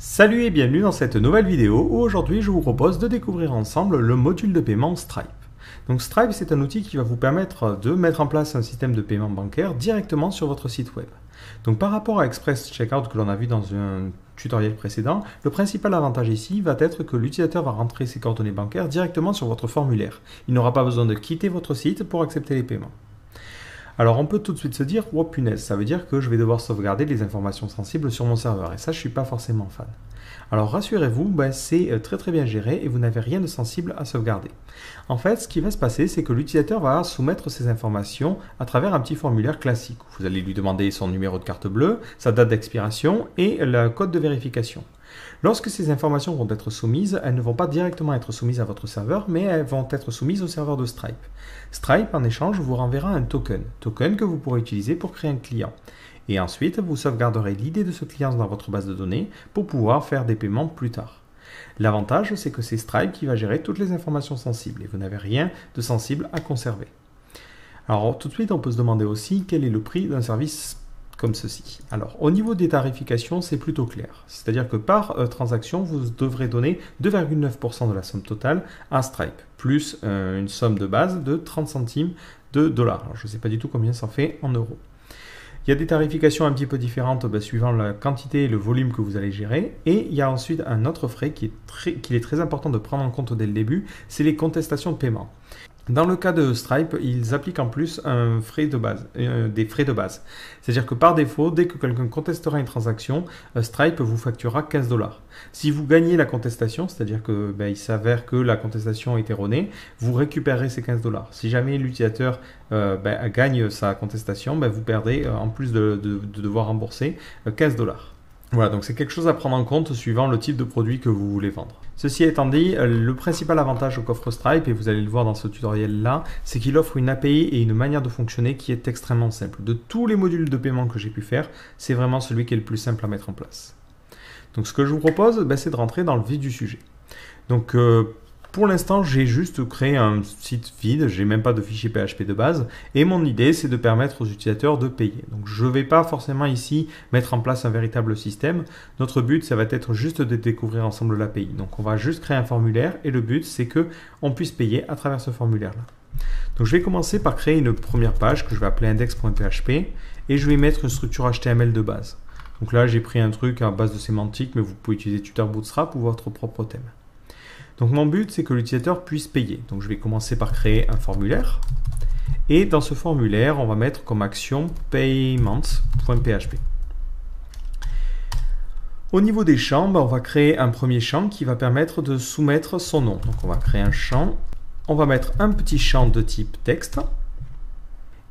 Salut et bienvenue dans cette nouvelle vidéo où aujourd'hui je vous propose de découvrir ensemble le module de paiement Stripe. Donc Stripe, c'est un outil qui va vous permettre de mettre en place un système de paiement bancaire directement sur votre site web. Donc par rapport à Express Checkout que l'on a vu dans un tutoriel précédent, le principal avantage ici va être que l'utilisateur va rentrer ses coordonnées bancaires directement sur votre formulaire. Il n'aura pas besoin de quitter votre site pour accepter les paiements. Alors on peut tout de suite se dire, oh punaise, ça veut dire que je vais devoir sauvegarder les informations sensibles sur mon serveur, et ça je ne suis pas forcément fan. Alors rassurez-vous, c'est très bien géré et vous n'avez rien de sensible à sauvegarder. En fait, ce qui va se passer, c'est que l'utilisateur va soumettre ces informations à travers un petit formulaire classique. Vous allez lui demander son numéro de carte bleue, sa date d'expiration et le code de vérification. Lorsque ces informations vont être soumises, elles ne vont pas directement être soumises à votre serveur, mais elles vont être soumises au serveur de Stripe. Stripe, en échange, vous renverra un token que vous pourrez utiliser pour créer un client. Et ensuite, vous sauvegarderez l'idée de ce client dans votre base de données pour pouvoir faire des paiements plus tard. L'avantage, c'est que c'est Stripe qui va gérer toutes les informations sensibles et vous n'avez rien de sensible à conserver. Alors, tout de suite, on peut se demander aussi quel est le prix d'un service comme ceci. Alors, au niveau des tarifications, c'est plutôt clair. C'est-à-dire que par transaction, vous devrez donner 2,9% de la somme totale à Stripe, plus une somme de base de 30 centimes de dollars. Alors, je ne sais pas du tout combien ça fait en euros. Il y a des tarifications un petit peu différentes suivant la quantité et le volume que vous allez gérer. Et il y a ensuite un autre frais qu'il est très important de prendre en compte dès le début, c'est les contestations de paiement. Dans le cas de Stripe, ils appliquent en plus des frais de base. C'est-à-dire que par défaut, dès que quelqu'un contestera une transaction, Stripe vous facturera 15 $. Si vous gagnez la contestation, c'est-à-dire que il s'avère que la contestation est erronée, vous récupérez ces 15 $. Si jamais l'utilisateur gagne sa contestation, vous perdez, en plus de devoir rembourser, 15 $. Voilà, donc c'est quelque chose à prendre en compte suivant le type de produit que vous voulez vendre. Ceci étant dit, le principal avantage qu'offre Stripe, et vous allez le voir dans ce tutoriel-là, c'est qu'il offre une API et une manière de fonctionner qui est extrêmement simple. De tous les modules de paiement que j'ai pu faire, c'est vraiment celui qui est le plus simple à mettre en place. Donc ce que je vous propose, c'est de rentrer dans le vif du sujet. Donc pour l'instant, j'ai juste créé un site vide, j'ai même pas de fichier PHP de base, et mon idée, c'est de permettre aux utilisateurs de payer. Donc, je ne vais pas forcément ici mettre en place un véritable système. Notre but, ça va être juste de découvrir ensemble l'API. Donc, on va juste créer un formulaire, et le but, c'est que on puisse payer à travers ce formulaire-là. Donc, je vais commencer par créer une première page que je vais appeler index.php, et je vais mettre une structure HTML de base. Donc là, j'ai pris un truc à base de sémantique, mais vous pouvez utiliser Tutor Bootstrap ou votre propre thème. Donc mon but, c'est que l'utilisateur puisse payer. Donc je vais commencer par créer un formulaire. Et dans ce formulaire, on va mettre comme action payment.php. Au niveau des champs, on va créer un premier champ qui va permettre de soumettre son nom. Donc on va créer un champ. On va mettre un petit champ de type texte.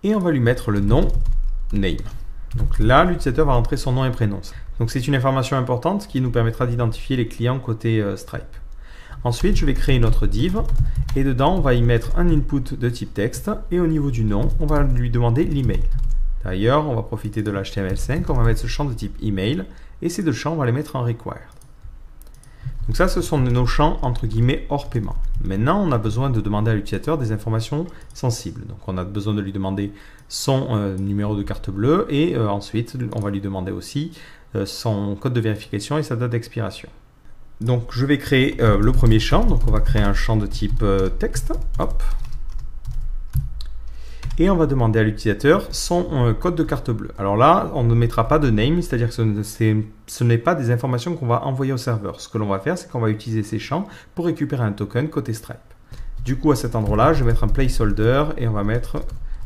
Et on va lui mettre le nom name. Donc là, l'utilisateur va entrer son nom et prénom. Donc c'est une information importante qui nous permettra d'identifier les clients côté Stripe. Ensuite, je vais créer une autre div et dedans, on va y mettre un input de type texte et au niveau du nom, on va lui demander l'email. D'ailleurs, on va profiter de l'HTML5, on va mettre ce champ de type email et ces deux champs, on va les mettre en required. Donc ça, ce sont nos champs entre guillemets hors paiement. Maintenant, on a besoin de demander à l'utilisateur des informations sensibles. Donc on a besoin de lui demander son numéro de carte bleue et ensuite, on va lui demander aussi son code de vérification et sa date d'expiration. Donc je vais créer le premier champ, donc on va créer un champ de type texte, hop. Et on va demander à l'utilisateur son code de carte bleue. Alors là, on ne mettra pas de name, c'est-à-dire que ce n'est pas des informations qu'on va envoyer au serveur. Ce que l'on va faire, c'est qu'on va utiliser ces champs pour récupérer un token côté Stripe. Du coup, à cet endroit-là, je vais mettre un placeholder et on va mettre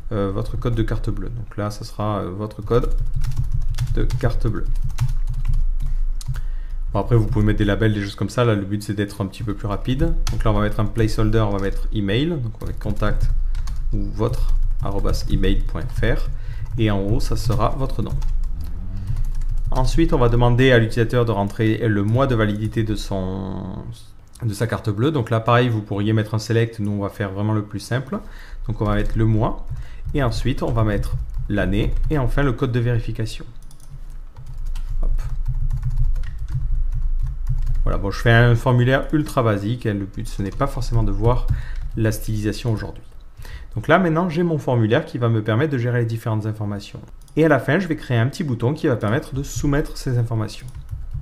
votre code de carte bleue. Donc là, ce sera votre code de carte bleue. Bon, après, vous pouvez mettre des labels, des choses comme ça. Là, le but, c'est d'être un petit peu plus rapide. Donc là, on va mettre un placeholder, on va mettre email. Donc, on va mettre contact ou votre @email.fr. Et en haut, ça sera votre nom. Ensuite, on va demander à l'utilisateur de rentrer le mois de validité de sa carte bleue. Donc là, pareil, vous pourriez mettre un select. Nous, on va faire vraiment le plus simple. Donc, on va mettre le mois. Et ensuite, on va mettre l'année. Et enfin, le code de vérification. Voilà, bon, je fais un formulaire ultra basique et le but, ce n'est pas forcément de voir la stylisation aujourd'hui. Donc là, maintenant, j'ai mon formulaire qui va me permettre de gérer les différentes informations. Et à la fin, je vais créer un petit bouton qui va permettre de soumettre ces informations.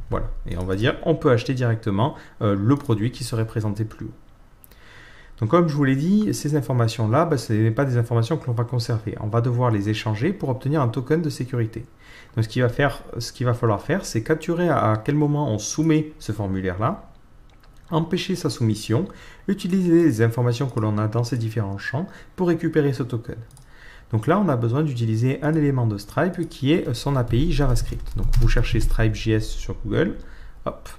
Voilà, et on va dire on peut acheter directement le produit qui serait présenté plus haut. Donc comme je vous l'ai dit, ces informations-là, ce n'est pas des informations que l'on va conserver. On va devoir les échanger pour obtenir un token de sécurité. Donc ce qu'il va falloir faire, c'est capturer à quel moment on soumet ce formulaire-là, empêcher sa soumission, utiliser les informations que l'on a dans ces différents champs pour récupérer ce token. Donc là, on a besoin d'utiliser un élément de Stripe qui est son API JavaScript. Donc vous cherchez Stripe.js sur Google, hop,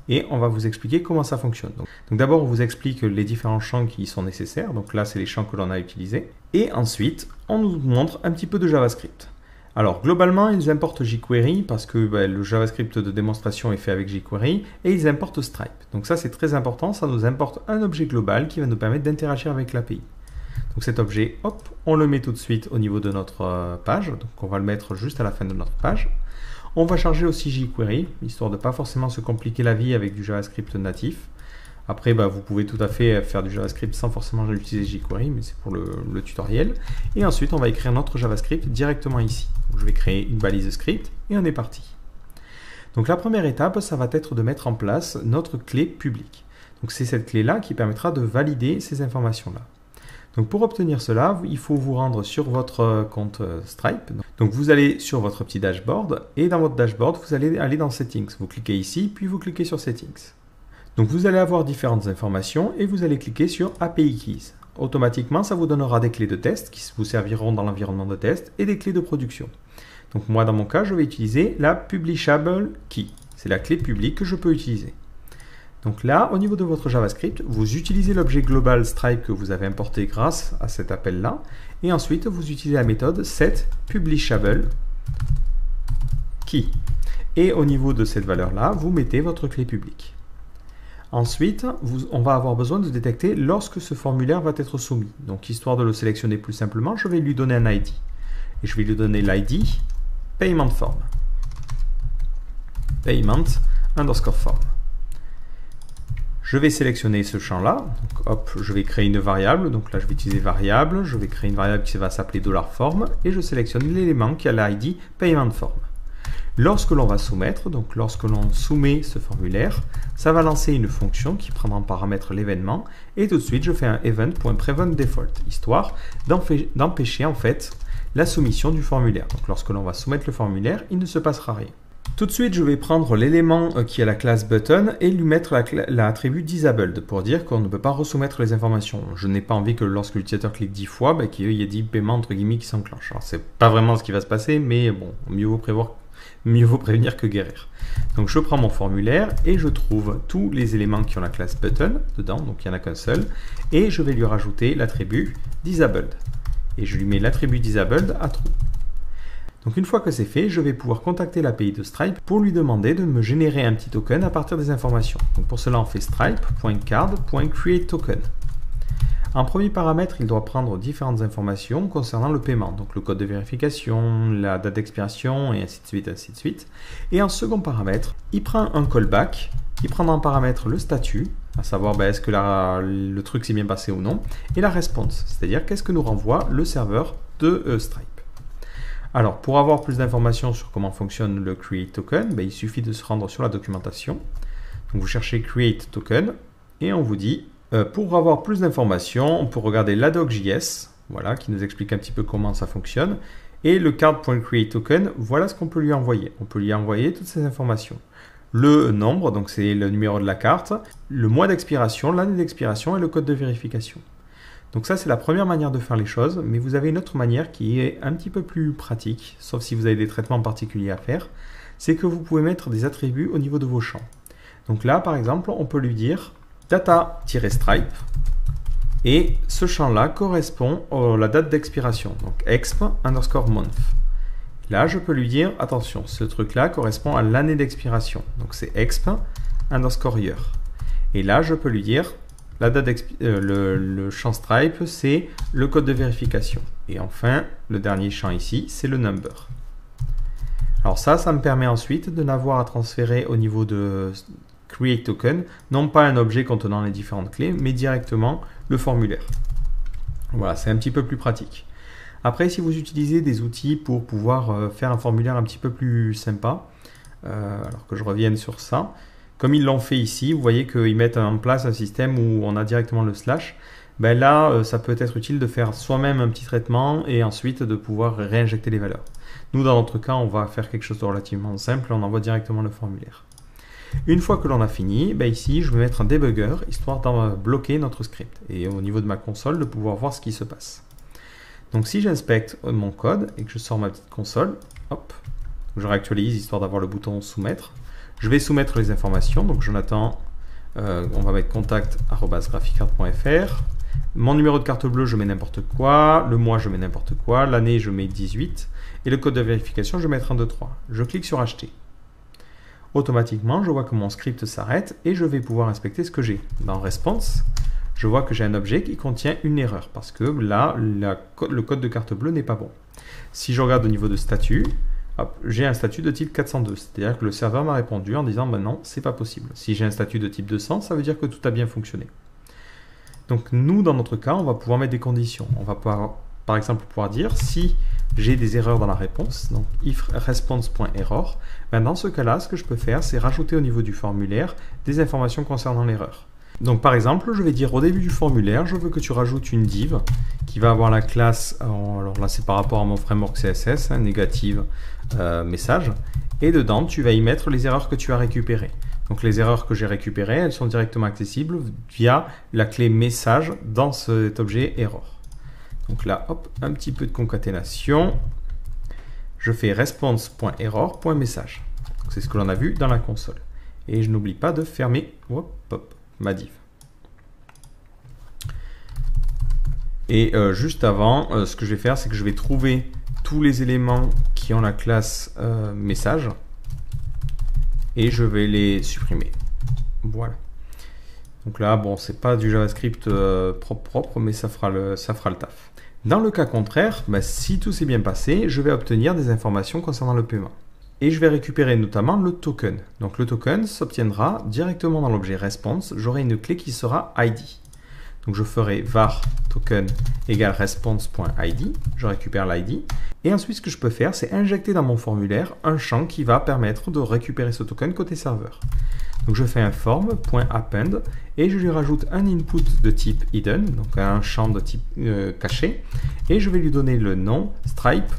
et on va vous expliquer comment ça fonctionne. Donc d'abord, on vous explique les différents champs qui sont nécessaires. Donc là, c'est les champs que l'on a utilisés. Et ensuite, on nous montre un petit peu de JavaScript. Alors globalement, ils importent jQuery parce que le JavaScript de démonstration est fait avec jQuery et ils importent Stripe. Donc ça, c'est très important. Ça nous importe un objet global qui va nous permettre d'interagir avec l'API. Donc cet objet, hop, on le met tout de suite au niveau de notre page. Donc on va le mettre juste à la fin de notre page. On va charger aussi jQuery, histoire de ne pas forcément se compliquer la vie avec du JavaScript natif. Après, vous pouvez tout à fait faire du JavaScript sans forcément utiliser jQuery, mais c'est pour le tutoriel. Et ensuite, on va écrire notre JavaScript directement ici. Donc, je vais créer une balise script et on est parti. Donc la première étape, ça va être de mettre en place notre clé publique. Donc c'est cette clé-là qui permettra de valider ces informations-là. Donc pour obtenir cela, il faut vous rendre sur votre compte Stripe. Donc vous allez sur votre petit dashboard et dans votre dashboard, vous allez aller dans Settings. Vous cliquez ici, puis vous cliquez sur Settings. Donc vous allez avoir différentes informations et vous allez cliquer sur API Keys. Automatiquement, ça vous donnera des clés de test qui vous serviront dans l'environnement de test et des clés de production. Donc moi, dans mon cas, je vais utiliser la Publishable Key. C'est la clé publique que je peux utiliser. Donc là, au niveau de votre JavaScript, vous utilisez l'objet global Stripe que vous avez importé grâce à cet appel-là. Et ensuite, vous utilisez la méthode setPublishable Key. Et au niveau de cette valeur-là, vous mettez votre clé publique. Ensuite, on va avoir besoin de détecter lorsque ce formulaire va être soumis. Donc, histoire de le sélectionner plus simplement, je vais lui donner un ID. Et je vais lui donner l'ID Payment Form. Payment _ form. Je vais sélectionner ce champ-là. Donc, hop, je vais créer une variable. Donc là, je vais utiliser variable. Je vais créer une variable qui va s'appeler $form et je sélectionne l'élément qui a l'ID Payment Form. Lorsque l'on va soumettre, donc lorsque l'on soumet ce formulaire, ça va lancer une fonction qui prendra en paramètre l'événement et tout de suite, je fais un event.preventDefault, histoire d'empêcher en fait la soumission du formulaire. Donc lorsque l'on va soumettre le formulaire, il ne se passera rien. Tout de suite, je vais prendre l'élément qui est la classe button et lui mettre l'attribut disabled pour dire qu'on ne peut pas resoumettre les informations. Je n'ai pas envie que lorsque l'utilisateur clique 10 fois, qu'il y ait 10 paiements entre guillemets qui s'enclenchent. Alors, c'est pas vraiment ce qui va se passer, mais bon, mieux vaut prévenir que guérir. Donc, je prends mon formulaire et je trouve tous les éléments qui ont la classe button dedans, donc il n'y en a qu'un seul, et je vais lui rajouter l'attribut disabled. Et je lui mets l'attribut disabled à true. Donc une fois que c'est fait, je vais pouvoir contacter l'API de Stripe pour lui demander de me générer un petit token à partir des informations. Donc pour cela, on fait stripe.card.createToken. En premier paramètre, il doit prendre différentes informations concernant le paiement, donc le code de vérification, la date d'expiration, et ainsi de suite, ainsi de suite. Et en second paramètre, il prend un callback qui prendra en paramètre le statut, à savoir est-ce que le truc s'est bien passé ou non, et la response, c'est-à-dire qu'est-ce que nous renvoie le serveur de Stripe. Alors, pour avoir plus d'informations sur comment fonctionne le Create Token, il suffit de se rendre sur la documentation. Donc, vous cherchez Create Token et on vous dit, pour avoir plus d'informations, on peut regarder la doc.js, voilà, qui nous explique un petit peu comment ça fonctionne. Et le card.createToken, voilà ce qu'on peut lui envoyer. On peut lui envoyer toutes ces informations. Le nombre, donc c'est le numéro de la carte, le mois d'expiration, l'année d'expiration et le code de vérification. Donc ça, c'est la première manière de faire les choses, mais vous avez une autre manière qui est un petit peu plus pratique, sauf si vous avez des traitements particuliers à faire, c'est que vous pouvez mettre des attributs au niveau de vos champs. Donc là, par exemple, on peut lui dire data-stripe, et ce champ-là correspond à la date d'expiration, donc exp_month. Là, je peux lui dire, attention, ce truc-là correspond à l'année d'expiration, donc c'est exp_year. Et là, je peux lui dire, la date le champ Stripe, c'est le code de vérification. Et enfin, le dernier champ ici, c'est le number. Alors ça me permet ensuite de n'avoir à transférer au niveau de Create Token, non pas un objet contenant les différentes clés, mais directement le formulaire. Voilà, c'est un petit peu plus pratique. Après, si vous utilisez des outils pour pouvoir faire un formulaire un petit peu plus sympa, Alors que je revienne sur ça. Comme ils l'ont fait ici, vous voyez qu'ils mettent en place un système où on a directement le slash. Ben là, ça peut être utile de faire soi-même un petit traitement et ensuite de pouvoir réinjecter les valeurs. Nous, dans notre cas, on va faire quelque chose de relativement simple. On envoie directement le formulaire. Une fois que l'on a fini, ben ici, je vais mettre un debugger, histoire de bloquer notre script. Et au niveau de ma console, de pouvoir voir ce qui se passe. Donc si j'inspecte mon code et que je sors ma petite console, hop, je réactualise, histoire d'avoir le bouton soumettre. Je vais soumettre les informations. Donc Jonathan, on va mettre contact@graphicart.fr. Mon numéro de carte bleue, je mets n'importe quoi. Le mois, je mets n'importe quoi. L'année, je mets 18. Et le code de vérification, je vais mettre 1, 2, 3. Je clique sur acheter. Automatiquement, je vois que mon script s'arrête et je vais pouvoir inspecter ce que j'ai. Dans Response, je vois que j'ai un objet qui contient une erreur parce que là, le code de carte bleue n'est pas bon. Si je regarde au niveau de statut, j'ai un statut de type 402, c'est-à-dire que le serveur m'a répondu en disant ben non, c'est pas possible. Si j'ai un statut de type 200, ça veut dire que tout a bien fonctionné. Donc nous, dans notre cas, on va pouvoir mettre des conditions. On va pouvoir, par exemple, pouvoir dire si j'ai des erreurs dans la réponse, donc if response.error, ben dans ce cas-là, ce que je peux faire, c'est rajouter au niveau du formulaire des informations concernant l'erreur. Donc par exemple, je vais dire au début du formulaire, je veux que tu rajoutes une div qui va avoir la classe, alors là c'est par rapport à mon framework CSS, négative message, et dedans tu vas y mettre les erreurs que tu as récupérées. Donc les erreurs que j'ai récupérées, elles sont directement accessibles via la clé message dans cet objet error. Donc là, hop, un petit peu de concaténation. Je fais response.error.message. C'est ce que l'on a vu dans la console. Et je n'oublie pas de fermer ma div. Et juste avant, ce que je vais faire, c'est que je vais trouver tous les éléments qui ont la classe message et je vais les supprimer. Voilà. Donc là, bon, c'est pas du JavaScript propre, mais ça fera le taf. Dans le cas contraire, si tout s'est bien passé, je vais obtenir des informations concernant le paiement. Et je vais récupérer notamment le token. Donc le token s'obtiendra directement dans l'objet response. J'aurai une clé qui sera ID. Donc je ferai var token égale response.id. Je récupère l'ID. Et ensuite, ce que je peux faire, c'est injecter dans mon formulaire un champ qui va permettre de récupérer ce token côté serveur. Donc je fais un form.append et je lui rajoute un input de type hidden, donc un champ de type caché, et je vais lui donner le nom Stripe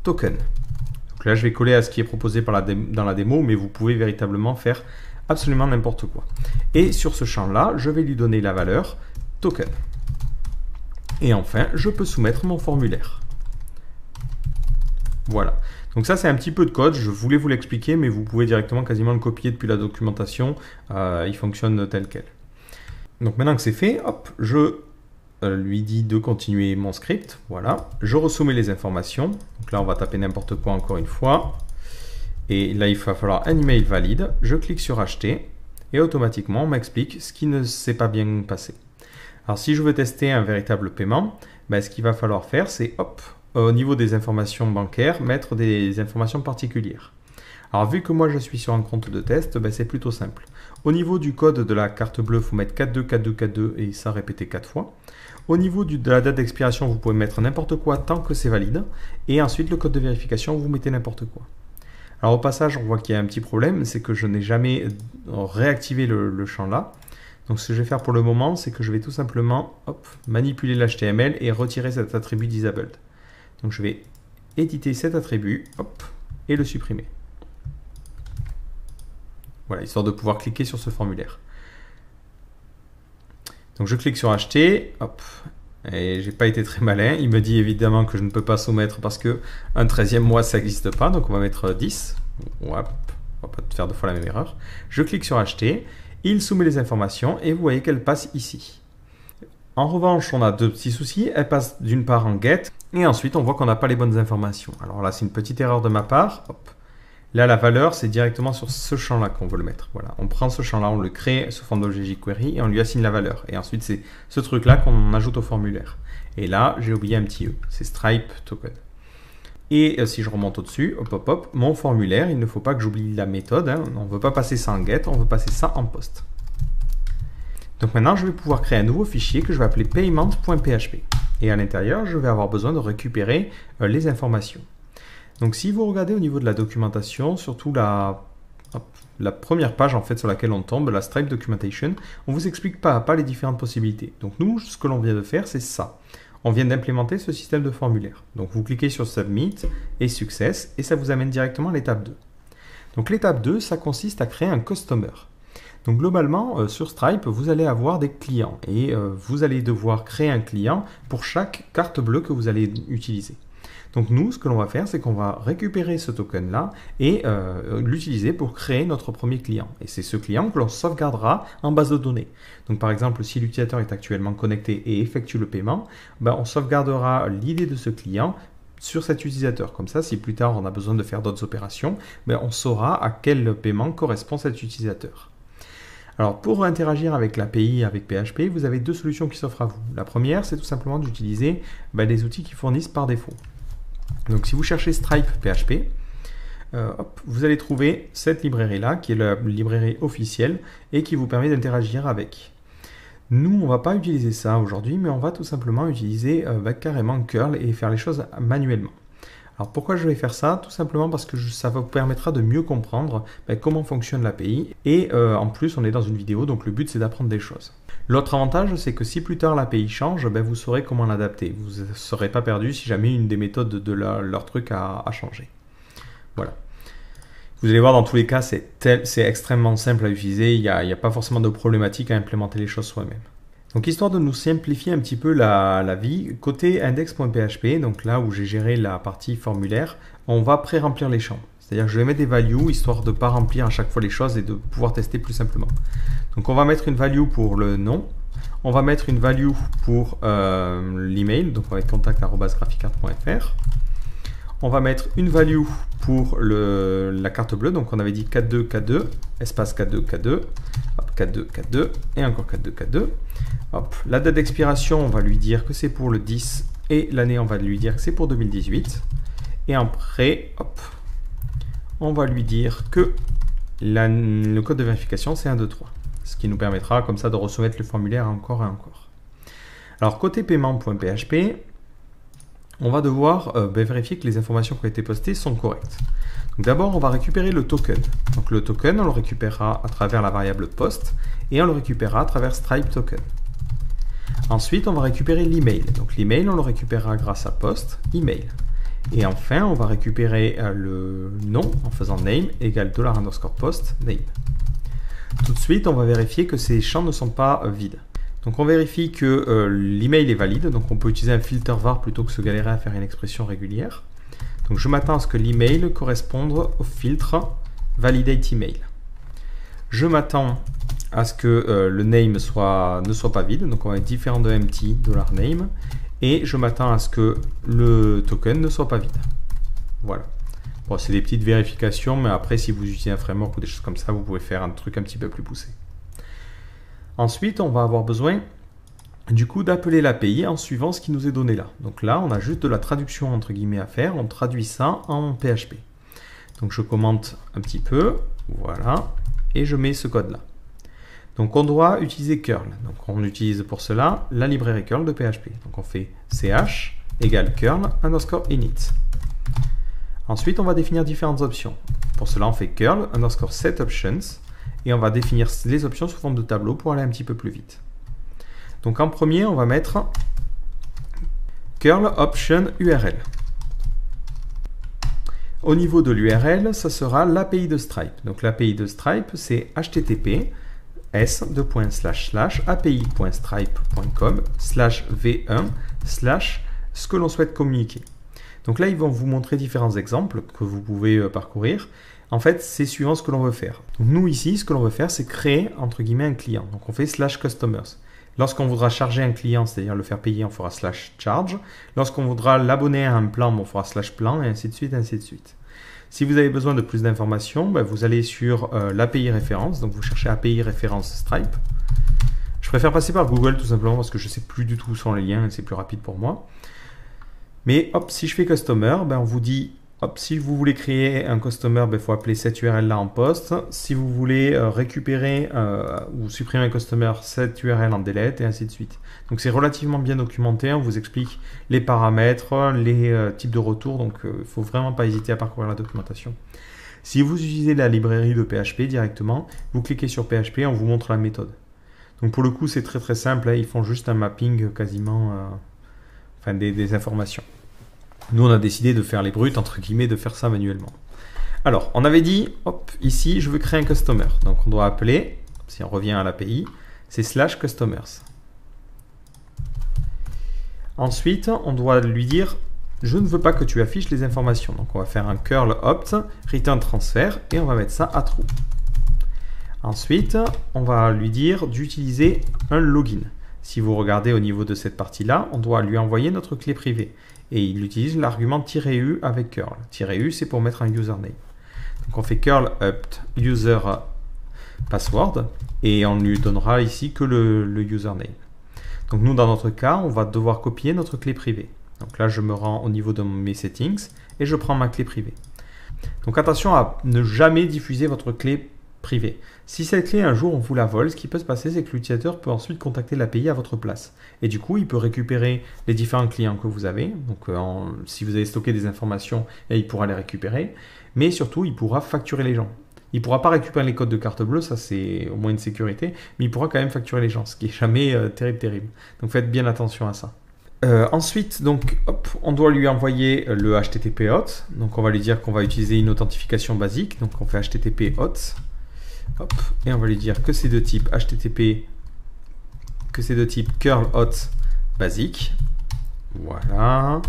token. Donc là je vais coller à ce qui est proposé dans la démo, mais vous pouvez véritablement faire absolument n'importe quoi. Et sur ce champ-là, je vais lui donner la valeur token. Et enfin, je peux soumettre mon formulaire. Voilà. Donc ça, c'est un petit peu de code. Je voulais vous l'expliquer, mais vous pouvez directement quasiment le copier depuis la documentation. Il fonctionne tel quel. Donc maintenant que c'est fait, hop, je lui dis de continuer mon script. Voilà. Je ressoumets les informations. Donc là, on va taper n'importe quoi encore une fois. Et là, il va falloir un email valide. Je clique sur acheter et automatiquement, on m'explique ce qui ne s'est pas bien passé. Alors, si je veux tester un véritable paiement, ce qu'il va falloir faire, c'est hop, au niveau des informations bancaires, mettre des informations particulières. Alors, vu que moi, je suis sur un compte de test, c'est plutôt simple. Au niveau du code de la carte bleue, il faut mettre 42, 42, 42 et ça répéter 4 fois. Au niveau de la date d'expiration, vous pouvez mettre n'importe quoi tant que c'est valide. Et ensuite, le code de vérification, vous mettez n'importe quoi. Alors, au passage, on voit qu'il y a un petit problème, c'est que je n'ai jamais réactivé le champ là. Donc, ce que je vais faire pour le moment, c'est que je vais tout simplement manipuler l'HTML et retirer cet attribut disabled. Donc, je vais éditer cet attribut et le supprimer. Voilà, histoire de pouvoir cliquer sur ce formulaire. Donc, je clique sur acheter, et j'ai pas été très malin. Il me dit évidemment que je ne peux pas soumettre parce que un 13e mois, ça n'existe pas. Donc, on va mettre 10. On va pas faire 2 fois la même erreur. Je clique sur acheter. Il soumet les informations et vous voyez qu'elle passe ici. En revanche, on a 2 petits soucis. Elle passe d'une part en get et ensuite on voit qu'on n'a pas les bonnes informations. Alors là, c'est une petite erreur de ma part. Là, la valeur, c'est directement sur ce champ-là qu'on veut le mettre. Voilà, on prend ce champ-là, on le crée sous forme d'objet jQuery et on lui assigne la valeur. Et ensuite, c'est ce truc-là qu'on ajoute au formulaire. Et là, j'ai oublié un petit E. C'est Stripe token. Et si je remonte au-dessus, mon formulaire, il ne faut pas que j'oublie la méthode. On ne veut pas passer ça en get, on veut passer ça en post. Donc maintenant, je vais pouvoir créer un nouveau fichier que je vais appeler payment.php. Et à l'intérieur, je vais avoir besoin de récupérer les informations. Donc si vous regardez au niveau de la documentation, surtout la hop, la première page en fait sur laquelle on tombe, la Stripe Documentation, on vous explique pas à pas les différentes possibilités. Donc nous, ce que l'on vient de faire, c'est ça. On vient d'implémenter ce système de formulaire. Donc vous cliquez sur Submit et Success et ça vous amène directement à l'étape 2. Donc l'étape 2, ça consiste à créer un customer. Donc globalement, sur Stripe, vous allez avoir des clients et vous allez devoir créer un client pour chaque carte bleue que vous allez utiliser. Donc nous, ce que l'on va faire, c'est qu'on va récupérer ce token-là et l'utiliser pour créer notre premier client. Et c'est ce client que l'on sauvegardera en base de données. Donc par exemple, si l'utilisateur est actuellement connecté et effectue le paiement, ben, on sauvegardera l'idée de ce client sur cet utilisateur. Comme ça, si plus tard on a besoin de faire d'autres opérations, ben, on saura à quel paiement correspond cet utilisateur. Alors pour interagir avec l'API, avec PHP, vous avez deux solutions qui s'offrent à vous. La première, c'est tout simplement d'utiliser des outils qui fournissent par défaut. Donc si vous cherchez Stripe PHP, vous allez trouver cette librairie-là, qui est la librairie officielle et qui vous permet d'interagir avec. Nous, on ne va pas utiliser ça aujourd'hui, mais on va tout simplement utiliser carrément curl et faire les choses manuellement. Alors pourquoi je vais faire ça? Tout simplement parce que ça vous permettra de mieux comprendre comment fonctionne l'API. Et en plus, on est dans une vidéo, donc le but c'est d'apprendre des choses. L'autre avantage, c'est que si plus tard l'API change, vous saurez comment l'adapter. Vous ne serez pas perdu si jamais une des méthodes de leur truc a changé. Voilà. Vous allez voir, dans tous les cas, c'est extrêmement simple à utiliser. Il n'y a pas forcément de problématique à implémenter les choses soi-même. Donc, histoire de nous simplifier un petit peu la vie, côté index.php, donc là où j'ai géré la partie formulaire, on va pré-remplir les champs. C'est-à-dire que je vais mettre des values, histoire de ne pas remplir à chaque fois les choses et de pouvoir tester plus simplement. Donc, on va mettre une value pour le nom. On va mettre une value pour l'email, donc on va mettre contact@graphicart.fr. On va mettre une value pour la carte bleue, donc on avait dit 42, K2, espace K2, K2, hop, K2, K2, et encore K2, K2. Hop. La date d'expiration, on va lui dire que c'est pour le 10, et l'année, on va lui dire que c'est pour 2018. Et après, hop, on va lui dire que le code de vérification, c'est 1, 2, 3. Ce qui nous permettra comme ça de resoumettre le formulaire encore et encore. Alors, côté paiement.php, on va devoir vérifier que les informations qui ont été postées sont correctes. D'abord, on va récupérer le token. Donc le token, on le récupérera à travers la variable post et on le récupérera à travers Stripe token. Ensuite, on va récupérer l'email. Donc l'email, on le récupérera grâce à post, email. Et enfin, on va récupérer le nom en faisant name égale $_post name. Tout de suite, on va vérifier que ces champs ne sont pas vides. Donc on vérifie que l'email est valide, donc on peut utiliser un filter var plutôt que se galérer à faire une expression régulière. Donc je m'attends à ce que l'email corresponde au filtre validate email. Je m'attends à ce que le name ne soit pas vide, donc on va être différent de empty $name, et je m'attends à ce que le token ne soit pas vide. Voilà. Bon, c'est des petites vérifications, mais après si vous utilisez un framework ou des choses comme ça, vous pouvez faire un truc un petit peu plus poussé. Ensuite, on va avoir besoin du coup d'appeler l'API en suivant ce qui nous est donné là. Donc là, on a juste de la traduction entre guillemets à faire. On traduit ça en PHP. Donc je commente un petit peu, voilà, et je mets ce code là. Donc on doit utiliser curl. Donc on utilise pour cela la librairie curl de PHP. Donc on fait ch égale curl underscore init. Ensuite, on va définir différentes options. Pour cela, on fait curl underscore set options. Et on va définir les options sous forme de tableau pour aller un petit peu plus vite. Donc en premier, on va mettre curl option URL. Au niveau de l'URL, ça sera l'API de Stripe. Donc l'API de Stripe, c'est https://api.stripe.com/v1/ ce que l'on souhaite communiquer. Donc là, ils vont vous montrer différents exemples que vous pouvez parcourir. En fait, c'est suivant ce que l'on veut faire. Donc nous ici, ce que l'on veut faire, c'est créer entre guillemets un client. Donc on fait /customers. Lorsqu'on voudra charger un client, c'est-à-dire le faire payer, on fera /charge. Lorsqu'on voudra l'abonner à un plan, on fera /plan et ainsi de suite, ainsi de suite. Si vous avez besoin de plus d'informations, vous allez sur l'API référence. Donc vous cherchez API référence Stripe. Je préfère passer par Google tout simplement parce que je ne sais plus du tout où sont les liens et c'est plus rapide pour moi. Mais hop, si je fais customer, on vous dit hop, si vous voulez créer un customer, il faut appeler cette URL là en post. Si vous voulez récupérer ou supprimer un customer, cette URL en delete et ainsi de suite. Donc c'est relativement bien documenté, on vous explique les paramètres, les types de retours, donc il ne faut vraiment pas hésiter à parcourir la documentation. Si vous utilisez la librairie de PHP directement, vous cliquez sur PHP, on vous montre la méthode. Donc pour le coup, c'est très très simple, hein, ils font juste un mapping quasiment des informations. Nous, on a décidé de faire les brutes, entre guillemets, de faire ça manuellement. Alors, on avait dit, hop, ici, je veux créer un customer. Donc on doit appeler, si on revient à l'API, c'est /customers. Ensuite, on doit lui dire, je ne veux pas que tu affiches les informations. Donc on va faire un curl opt, return transfer, et on va mettre ça à true. Ensuite, on va lui dire d'utiliser un login. Si vous regardez au niveau de cette partie-là, on doit lui envoyer notre clé privée. Et il utilise l'argument -u avec curl. -u, c'est pour mettre un username. Donc on fait curl up user password et on lui donnera ici que le username. Donc nous, dans notre cas, on va devoir copier notre clé privée. Donc là, je me rends au niveau de mes settings et je prends ma clé privée. Donc attention à ne jamais diffuser votre clé privée. Si cette clé, un jour, on vous la vole, ce qui peut se passer, c'est que l'utilisateur peut ensuite contacter l'API à votre place. Et du coup, il peut récupérer les différents clients que vous avez. Donc, si vous avez stocké des informations, il pourra les récupérer. Mais surtout, il pourra facturer les gens. Il ne pourra pas récupérer les codes de carte bleue, ça c'est au moins une sécurité, mais il pourra quand même facturer les gens, ce qui est jamais terrible. Donc faites bien attention à ça. Ensuite, donc, hop, on doit lui envoyer le HTTP auth. Donc on va lui dire qu'on va utiliser une authentification basique. Donc on fait HTTP auth. Hop, et on va lui dire que c'est de type HTTP, que c'est de type curl auth basique. Voilà.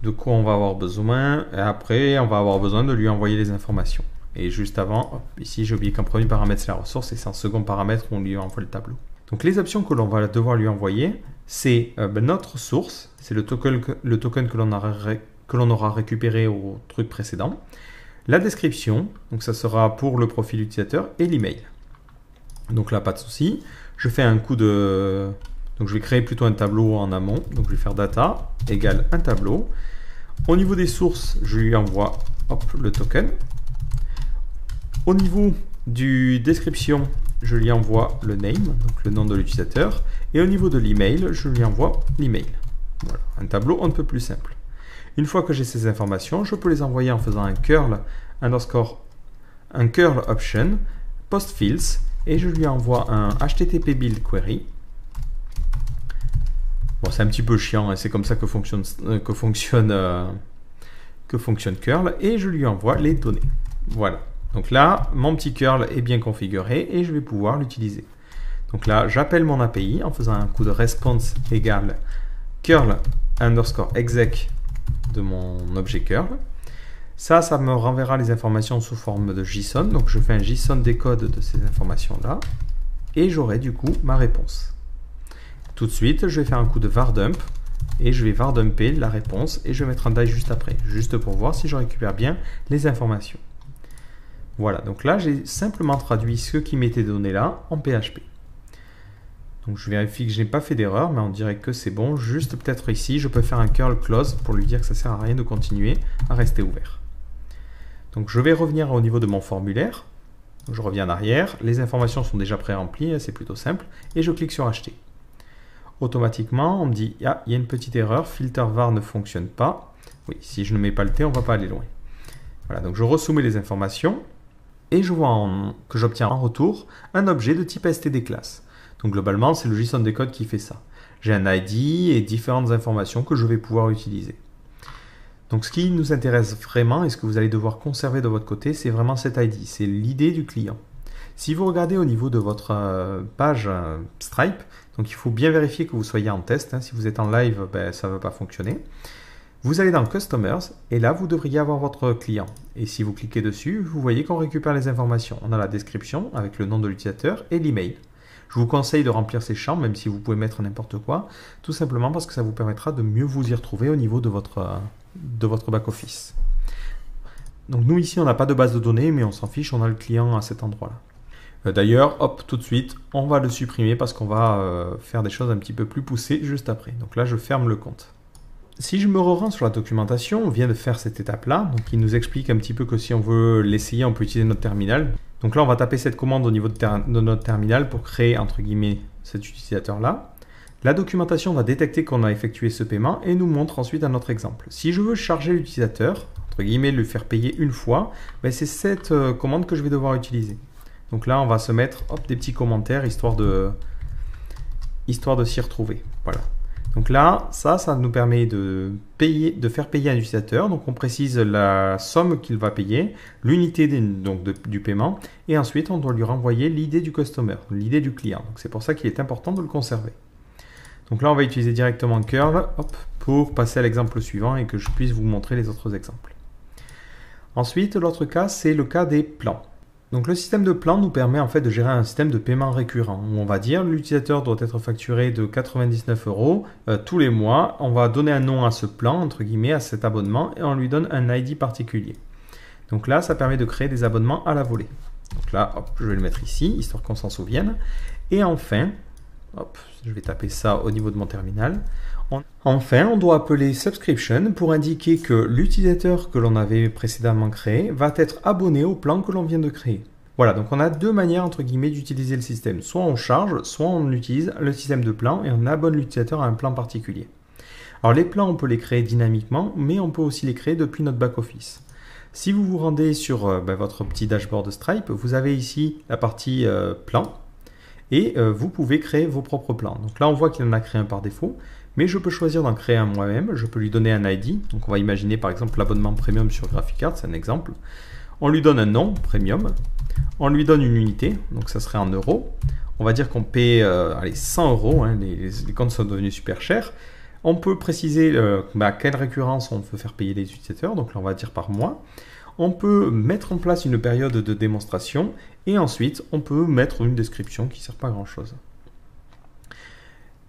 De quoi on va avoir besoin. Et après, on va avoir besoin de lui envoyer les informations. Et juste avant, hop, ici j'ai oublié qu'un premier paramètre c'est la ressource et c'est un second paramètre où on lui envoie le tableau. Donc les options que l'on va devoir lui envoyer, c'est notre source, c'est le token que l'on aura récupéré au truc précédent. La description, donc ça sera pour le profil utilisateur, et l'email. Donc là, pas de souci. Je fais un coup de... Donc je vais créer plutôt un tableau en amont. Donc je vais faire data égale un tableau. Au niveau des sources, je lui envoie hop, le token. Au niveau du description, je lui envoie le name, donc le nom de l'utilisateur. Et au niveau de l'email, je lui envoie l'email. Voilà, un tableau un peu plus simple. Une fois que j'ai ces informations, je peux les envoyer en faisant un curl option post fields et je lui envoie un HTTP build query. Bon, c'est un petit peu chiant, hein, c'est comme ça que fonctionne curl et je lui envoie les données. Voilà. Donc là, mon petit curl est bien configuré et je vais pouvoir l'utiliser. Donc là, j'appelle mon API en faisant un coup de response égale curl underscore exec de mon objet curl. Ça me renverra les informations sous forme de JSON. Donc je fais un JSON décode de ces informations-là et j'aurai du coup ma réponse. Tout de suite, je vais faire un coup de var dump et je vais var dumper la réponse et je vais mettre un die juste après, juste pour voir si je récupère bien les informations. Voilà, donc là j'ai simplement traduit ce qui m'était donné là en PHP. Donc je vérifie que je n'ai pas fait d'erreur, mais on dirait que c'est bon. Juste peut-être ici, je peux faire un curl close pour lui dire que ça ne sert à rien de continuer à rester ouvert. Donc je vais revenir au niveau de mon formulaire. Donc, je reviens en arrière, les informations sont déjà pré-remplies, c'est plutôt simple, et je clique sur acheter. Automatiquement, on me dit, ah, il y a une petite erreur, filter var ne fonctionne pas. Oui, si je ne mets pas le T, on ne va pas aller loin. Voilà, donc je resoumets les informations. Et je vois que j'obtiens en retour un objet de type stdclass. Donc globalement, c'est le JSON décode qui fait ça. J'ai un ID et différentes informations que je vais pouvoir utiliser. Donc ce qui nous intéresse vraiment et ce que vous allez devoir conserver de votre côté, c'est vraiment cet ID, c'est l'idée du client. Si vous regardez au niveau de votre page Stripe, donc il faut bien vérifier que vous soyez en test. Hein. Si vous êtes en live, ça ne va pas fonctionner. Vous allez dans Customers et là, vous devriez avoir votre client. Et si vous cliquez dessus, vous voyez qu'on récupère les informations. On a la description avec le nom de l'utilisateur et l'email. Je vous conseille de remplir ces champs, même si vous pouvez mettre n'importe quoi, tout simplement parce que ça vous permettra de mieux vous y retrouver au niveau de votre back-office. Donc nous, ici, on n'a pas de base de données, mais on s'en fiche, on a le client à cet endroit-là. D'ailleurs, hop, tout de suite, on va le supprimer parce qu'on va faire des choses un petit peu plus poussées juste après. Donc là, je ferme le compte. Si je me rends sur la documentation, on vient de faire cette étape-là. Donc, il nous explique un petit peu que si on veut l'essayer, on peut utiliser notre terminal. Donc là, on va taper cette commande au niveau de notre terminal pour créer, entre guillemets, cet utilisateur-là. La documentation va détecter qu'on a effectué ce paiement et nous montre ensuite un autre exemple. Si je veux charger l'utilisateur, entre guillemets, le faire payer une fois, ben, c'est cette commande que je vais devoir utiliser. Donc là, on va se mettre des petits commentaires histoire de s'y retrouver. Voilà. Donc là, ça nous permet de faire payer un utilisateur. Donc on précise la somme qu'il va payer, l'unité du paiement, et ensuite on doit lui renvoyer l'idée du customer, l'idée du client. Donc c'est pour ça qu'il est important de le conserver. Donc là, on va utiliser directement curl pour passer à l'exemple suivant et que je puisse vous montrer les autres exemples. Ensuite, l'autre cas, c'est le cas des plans. Donc le système de plan nous permet en fait de gérer un système de paiement récurrent où on va dire l'utilisateur doit être facturé de 99 € tous les mois. On va donner un nom à ce plan, entre guillemets, à cet abonnement et on lui donne un ID particulier. Donc là, ça permet de créer des abonnements à la volée. Donc là, je vais le mettre ici, histoire qu'on s'en souvienne. Et enfin, je vais taper ça au niveau de mon terminal. Enfin, on doit appeler subscription pour indiquer que l'utilisateur que l'on avait précédemment créé va être abonné au plan que l'on vient de créer. Voilà, donc on a deux manières entre guillemets d'utiliser le système. Soit on charge, soit on utilise le système de plan et on abonne l'utilisateur à un plan particulier. Alors les plans, on peut les créer dynamiquement, mais on peut aussi les créer depuis notre back-office. Si vous vous rendez sur votre petit dashboard Stripe, vous avez ici la partie plan et vous pouvez créer vos propres plans. Donc là, on voit qu'il en a créé un par défaut. Mais je peux choisir d'en créer un moi-même, je peux lui donner un ID. Donc on va imaginer par exemple l'abonnement premium sur GraphiCart, c'est un exemple. On lui donne un nom, premium. On lui donne une unité, donc ça serait en euros. On va dire qu'on paie 100 €, hein, les comptes sont devenus super chers. On peut préciser à quelle récurrence on veut faire payer les utilisateurs, donc là on va dire par mois. On peut mettre en place une période de démonstration et ensuite on peut mettre une description qui ne sert pas à grand chose.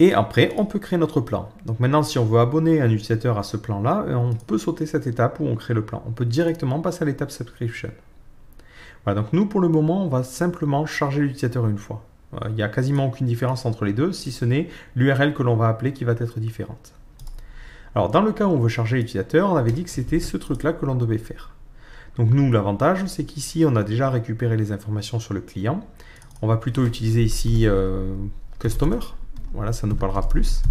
Et après, on peut créer notre plan. Donc maintenant, si on veut abonner un utilisateur à ce plan-là, on peut sauter cette étape où on crée le plan. On peut directement passer à l'étape subscription. Voilà, donc nous, pour le moment, on va simplement charger l'utilisateur une fois. Il n'y a quasiment aucune différence entre les deux, si ce n'est l'URL que l'on va appeler qui va être différente. Alors, dans le cas où on veut charger l'utilisateur, on avait dit que c'était ce truc-là que l'on devait faire. Donc nous, l'avantage, c'est qu'ici, on a déjà récupéré les informations sur le client. On va plutôt utiliser ici Customer. Voilà, ça nous parlera plus.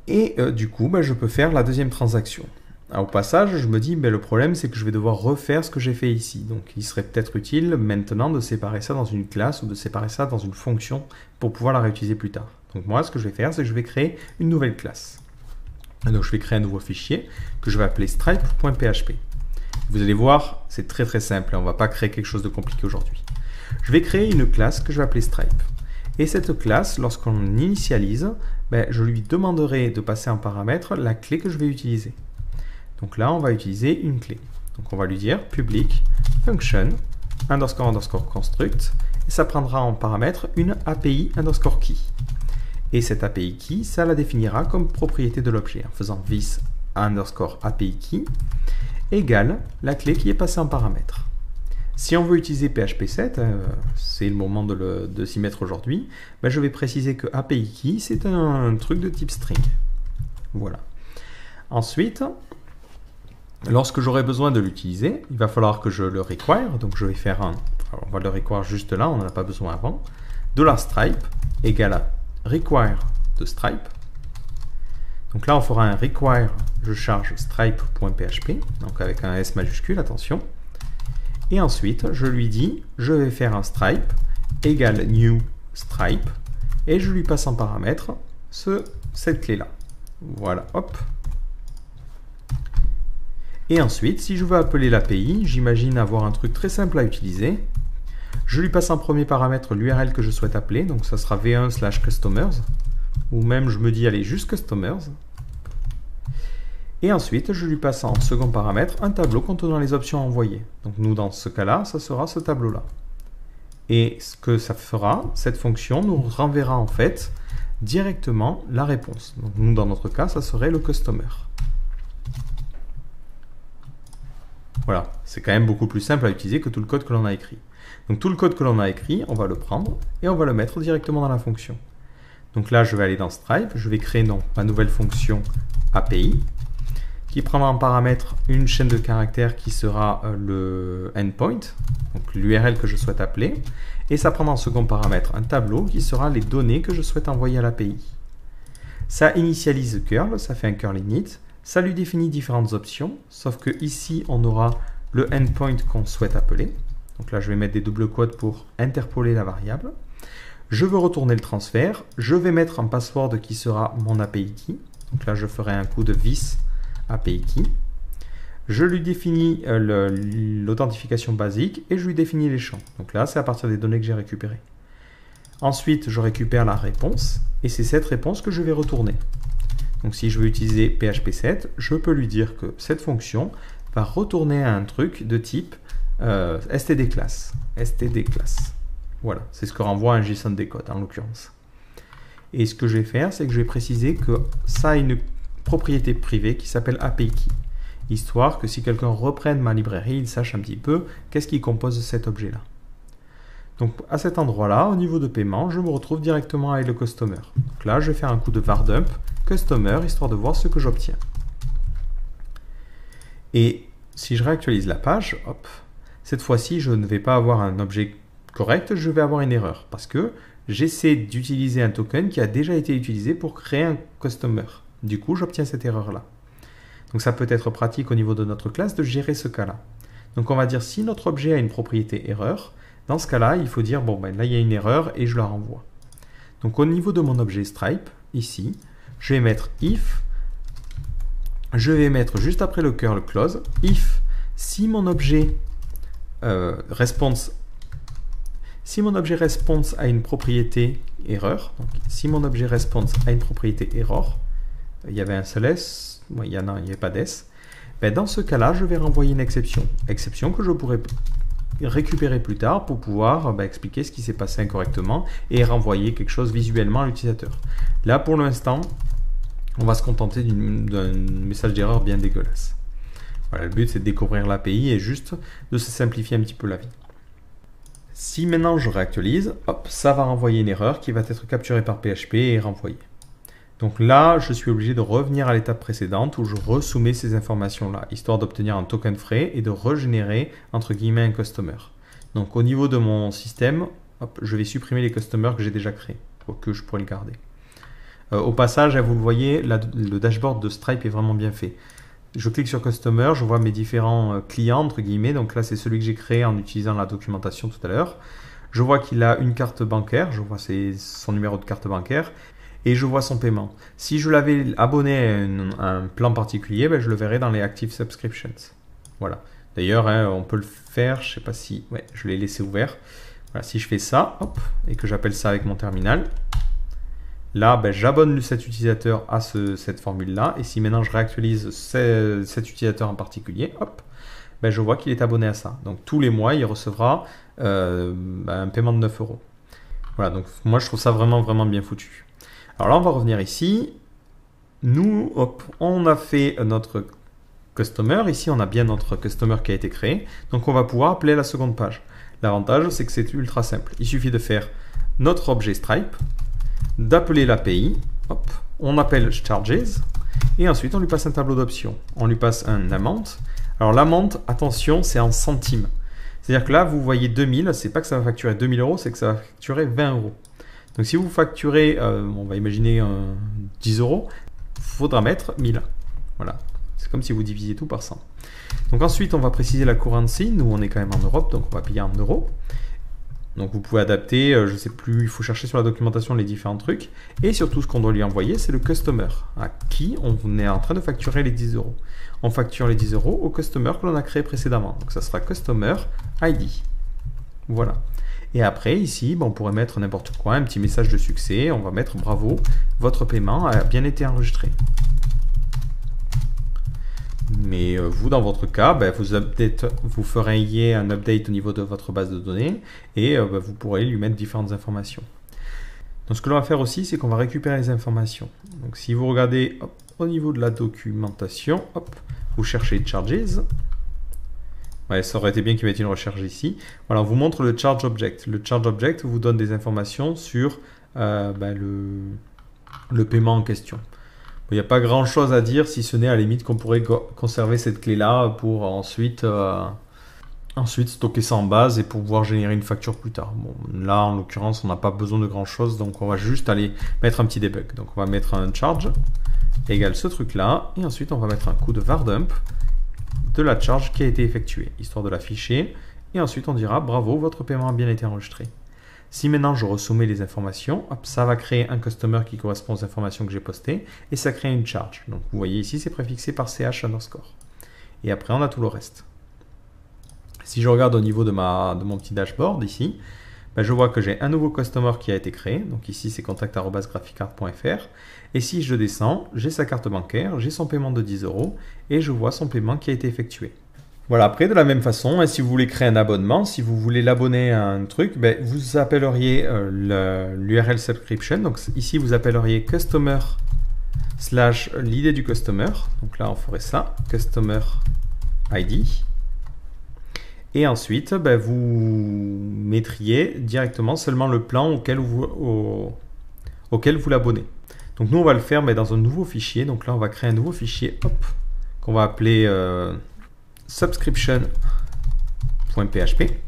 Et du coup, je peux faire la deuxième transaction. Alors, au passage, je me dis, le problème, c'est que je vais devoir refaire ce que j'ai fait ici. Donc, il serait peut-être utile maintenant de séparer ça dans une classe ou de séparer ça dans une fonction pour pouvoir la réutiliser plus tard. Donc, moi, ce que je vais faire, c'est que je vais créer une nouvelle classe. Donc, je vais créer un nouveau fichier que je vais appeler stripe.php. Vous allez voir, c'est très très simple. On ne va pas créer quelque chose de compliqué aujourd'hui. Je vais créer une classe que je vais appeler Stripe. Et cette classe, lorsqu'on initialise, je lui demanderai de passer en paramètre la clé que je vais utiliser. Donc là, on va utiliser une clé. Donc on va lui dire public function _ construct et ça prendra en paramètre une API _ key. Et cette API key, ça la définira comme propriété de l'objet en faisant this _ API key égale la clé qui est passée en paramètre. Si on veut utiliser PHP 7, c'est le moment de s'y mettre aujourd'hui, je vais préciser que API key, c'est un truc de type string. Voilà. Ensuite, lorsque j'aurai besoin de l'utiliser, il va falloir que je le require. Donc je vais faire on va le require juste là, on n'en a pas besoin avant. $stripe égale à require de Stripe. Donc là, on fera un require, je charge stripe.php, donc avec un S majuscule, attention. Et ensuite, je lui dis, je vais faire un stripe égale new stripe et je lui passe en paramètre cette clé-là. Voilà, hop. Et ensuite, si je veux appeler l'API, j'imagine avoir un truc très simple à utiliser. Je lui passe en premier paramètre l'URL que je souhaite appeler, donc ça sera v1/customers, ou même je me dis, allez, juste customers. Et ensuite, je lui passe en second paramètre un tableau contenant les options envoyées. Donc nous, dans ce cas-là, ça sera ce tableau-là. Et ce que ça fera, cette fonction nous renverra en fait directement la réponse. Donc nous, dans notre cas, ça serait le customer. Voilà, c'est quand même beaucoup plus simple à utiliser que tout le code que l'on a écrit. Donc tout le code que l'on a écrit, on va le prendre et on va le mettre directement dans la fonction. Donc là, je vais aller dans Stripe, je vais créer ma nouvelle fonction API, qui prendra en paramètre une chaîne de caractères qui sera le endpoint, donc l'URL que je souhaite appeler, et ça prendra en second paramètre un tableau qui sera les données que je souhaite envoyer à l'API. Ça initialise curl, ça fait un curl init, Ça lui définit différentes options, sauf que ici, on aura le endpoint qu'on souhaite appeler. Donc là, je vais mettre des doubles quotes pour interpoler la variable. Je veux retourner le transfert. Je vais mettre un password qui sera mon API key. Donc là, je ferai un coup de vis API key. Je lui définis l'authentification basique et je lui définis les champs. Donc là, c'est à partir des données que j'ai récupérées. Ensuite, je récupère la réponse et c'est cette réponse que je vais retourner. Donc si je veux utiliser PHP 7, je peux lui dire que cette fonction va retourner à un truc de type std class. Voilà, c'est ce que renvoie un JSON decode en l'occurrence. Et ce que je vais faire, c'est que je vais préciser que ça a une propriété privée qui s'appelle API key. Histoire que si quelqu'un reprenne ma librairie, il sache un petit peu qu'est-ce qui compose cet objet-là. Donc à cet endroit-là, au niveau de paiement, je me retrouve directement avec le customer. Donc là, je vais faire un coup de var dump customer, histoire de voir ce que j'obtiens. Et si je réactualise la page, hop, cette fois-ci, je ne vais pas avoir un objet correct, je vais avoir une erreur. Parce que j'essaie d'utiliser un token qui a déjà été utilisé pour créer un customer. Du coup, j'obtiens cette erreur-là. Donc ça peut être pratique au niveau de notre classe de gérer ce cas-là. Donc on va dire si notre objet a une propriété erreur, dans ce cas-là, il faut dire, bon ben là il y a une erreur et je la renvoie. Donc au niveau de mon objet Stripe, ici, je vais mettre if, je vais mettre juste après le curl clause, if, si mon objet response a une propriété erreur, donc si mon objet response a une propriété error, il y avait un seul S, il n'y avait pas d'S, ben dans ce cas-là, je vais renvoyer une exception. Exception que je pourrais récupérer plus tard pour pouvoir expliquer ce qui s'est passé incorrectement et renvoyer quelque chose visuellement à l'utilisateur. Là, pour l'instant, on va se contenter d'un message d'erreur bien dégueulasse. Voilà, le but, c'est de découvrir l'API et juste de se simplifier un petit peu la vie. Si maintenant je réactualise, hop, ça va renvoyer une erreur qui va être capturée par PHP et renvoyée. Donc là, je suis obligé de revenir à l'étape précédente où je resoumets ces informations-là, histoire d'obtenir un token frais et de régénérer, entre guillemets, un customer. Donc au niveau de mon système, hop, je vais supprimer les customers que j'ai déjà créés, pour que je pourrais le garder. Au passage, vous le voyez, le dashboard de Stripe est vraiment bien fait. Je clique sur Customer, je vois mes différents clients, entre guillemets. Donc là, c'est celui que j'ai créé en utilisant la documentation tout à l'heure. Je vois qu'il a une carte bancaire, je vois son numéro de carte bancaire. Et je vois son paiement. Si je l'avais abonné à un plan particulier, je le verrai dans les Active Subscriptions. Voilà. D'ailleurs, on peut le faire, je ne sais pas si... Ouais, je l'ai laissé ouvert. Voilà, si je fais ça, hop, et que j'appelle ça avec mon terminal, là, j'abonne cet utilisateur à cette formule-là. Et si maintenant je réactualise cet utilisateur en particulier, hop, je vois qu'il est abonné à ça. Donc tous les mois, il recevra un paiement de 9 €. Voilà, donc moi je trouve ça vraiment, vraiment bien foutu. Alors là, on va revenir ici. Nous, hop, on a fait notre customer. Ici, on a bien notre customer qui a été créé. Donc, on va pouvoir appeler la seconde page. L'avantage, c'est que c'est ultra simple. Il suffit de faire notre objet Stripe, d'appeler l'API. Hop, on appelle charges. Et ensuite, on lui passe un tableau d'options. On lui passe un amount. Alors, l'amount, attention, c'est en centimes. C'est-à-dire que là, vous voyez 2000. C'est pas que ça va facturer 2000 €, c'est que ça va facturer 20 €. Donc si vous facturez, on va imaginer 10 €, il faudra mettre 1000. Voilà, c'est comme si vous divisiez tout par 100. Donc ensuite, on va préciser la currency. Nous, on est quand même en Europe, donc on va payer en euros. Donc vous pouvez adapter, je ne sais plus, il faut chercher sur la documentation les différents trucs. Et surtout, ce qu'on doit lui envoyer, c'est le customer, à qui on est en train de facturer les 10 €. On facture les 10 € au customer que l'on a créé précédemment. Donc ça sera customer ID. Voilà. Et après, ici, on pourrait mettre n'importe quoi, un petit message de succès. On va mettre bravo, votre paiement a bien été enregistré. Mais vous, dans votre cas, vous ferez un update au niveau de votre base de données et vous pourrez lui mettre différentes informations. Donc, ce que l'on va faire aussi, c'est qu'on va récupérer les informations. Donc, si vous regardez hop, au niveau de la documentation, hop, vous cherchez charges. Ouais, ça aurait été bien qu'il mette une recherche ici. Voilà, on vous montre le charge object. Le charge object vous donne des informations sur le paiement en question. Il n'y a pas grand chose à dire si ce n'est à la limite qu'on pourrait conserver cette clé-là pour ensuite stocker ça en base et pour pouvoir générer une facture plus tard. Bon, là, en l'occurrence, on n'a pas besoin de grand chose, donc on va juste aller mettre un petit debug. Donc on va mettre un charge égale ce truc-là. Et ensuite, on va mettre un coup de var dump de la charge qui a été effectuée, histoire de l'afficher. Et ensuite, on dira bravo, votre paiement a bien été enregistré. Si maintenant je resoumets les informations, hop, ça va créer un customer qui correspond aux informations que j'ai postées et ça crée une charge. Donc vous voyez ici, c'est préfixé par ch underscore. Et après, on a tout le reste. Si je regarde au niveau de mon petit dashboard ici, ben, je vois que j'ai un nouveau customer qui a été créé. Donc ici, c'est contact@graphicart.fr. Et si je descends, j'ai sa carte bancaire, j'ai son paiement de 10 € et je vois son paiement qui a été effectué. Voilà, après, de la même façon, si vous voulez créer un abonnement, si vous voulez l'abonner à un truc, ben, vous appelleriez l'URL subscription. Donc ici, vous appelleriez customer / l'idée du customer. Donc là, on ferait ça, customer ID. Et ensuite, ben, vous mettriez directement seulement le plan auquel vous l'abonnez. Donc nous, on va le faire mais dans un nouveau fichier. Donc là, on va créer un nouveau fichier qu'on va appeler subscription.php.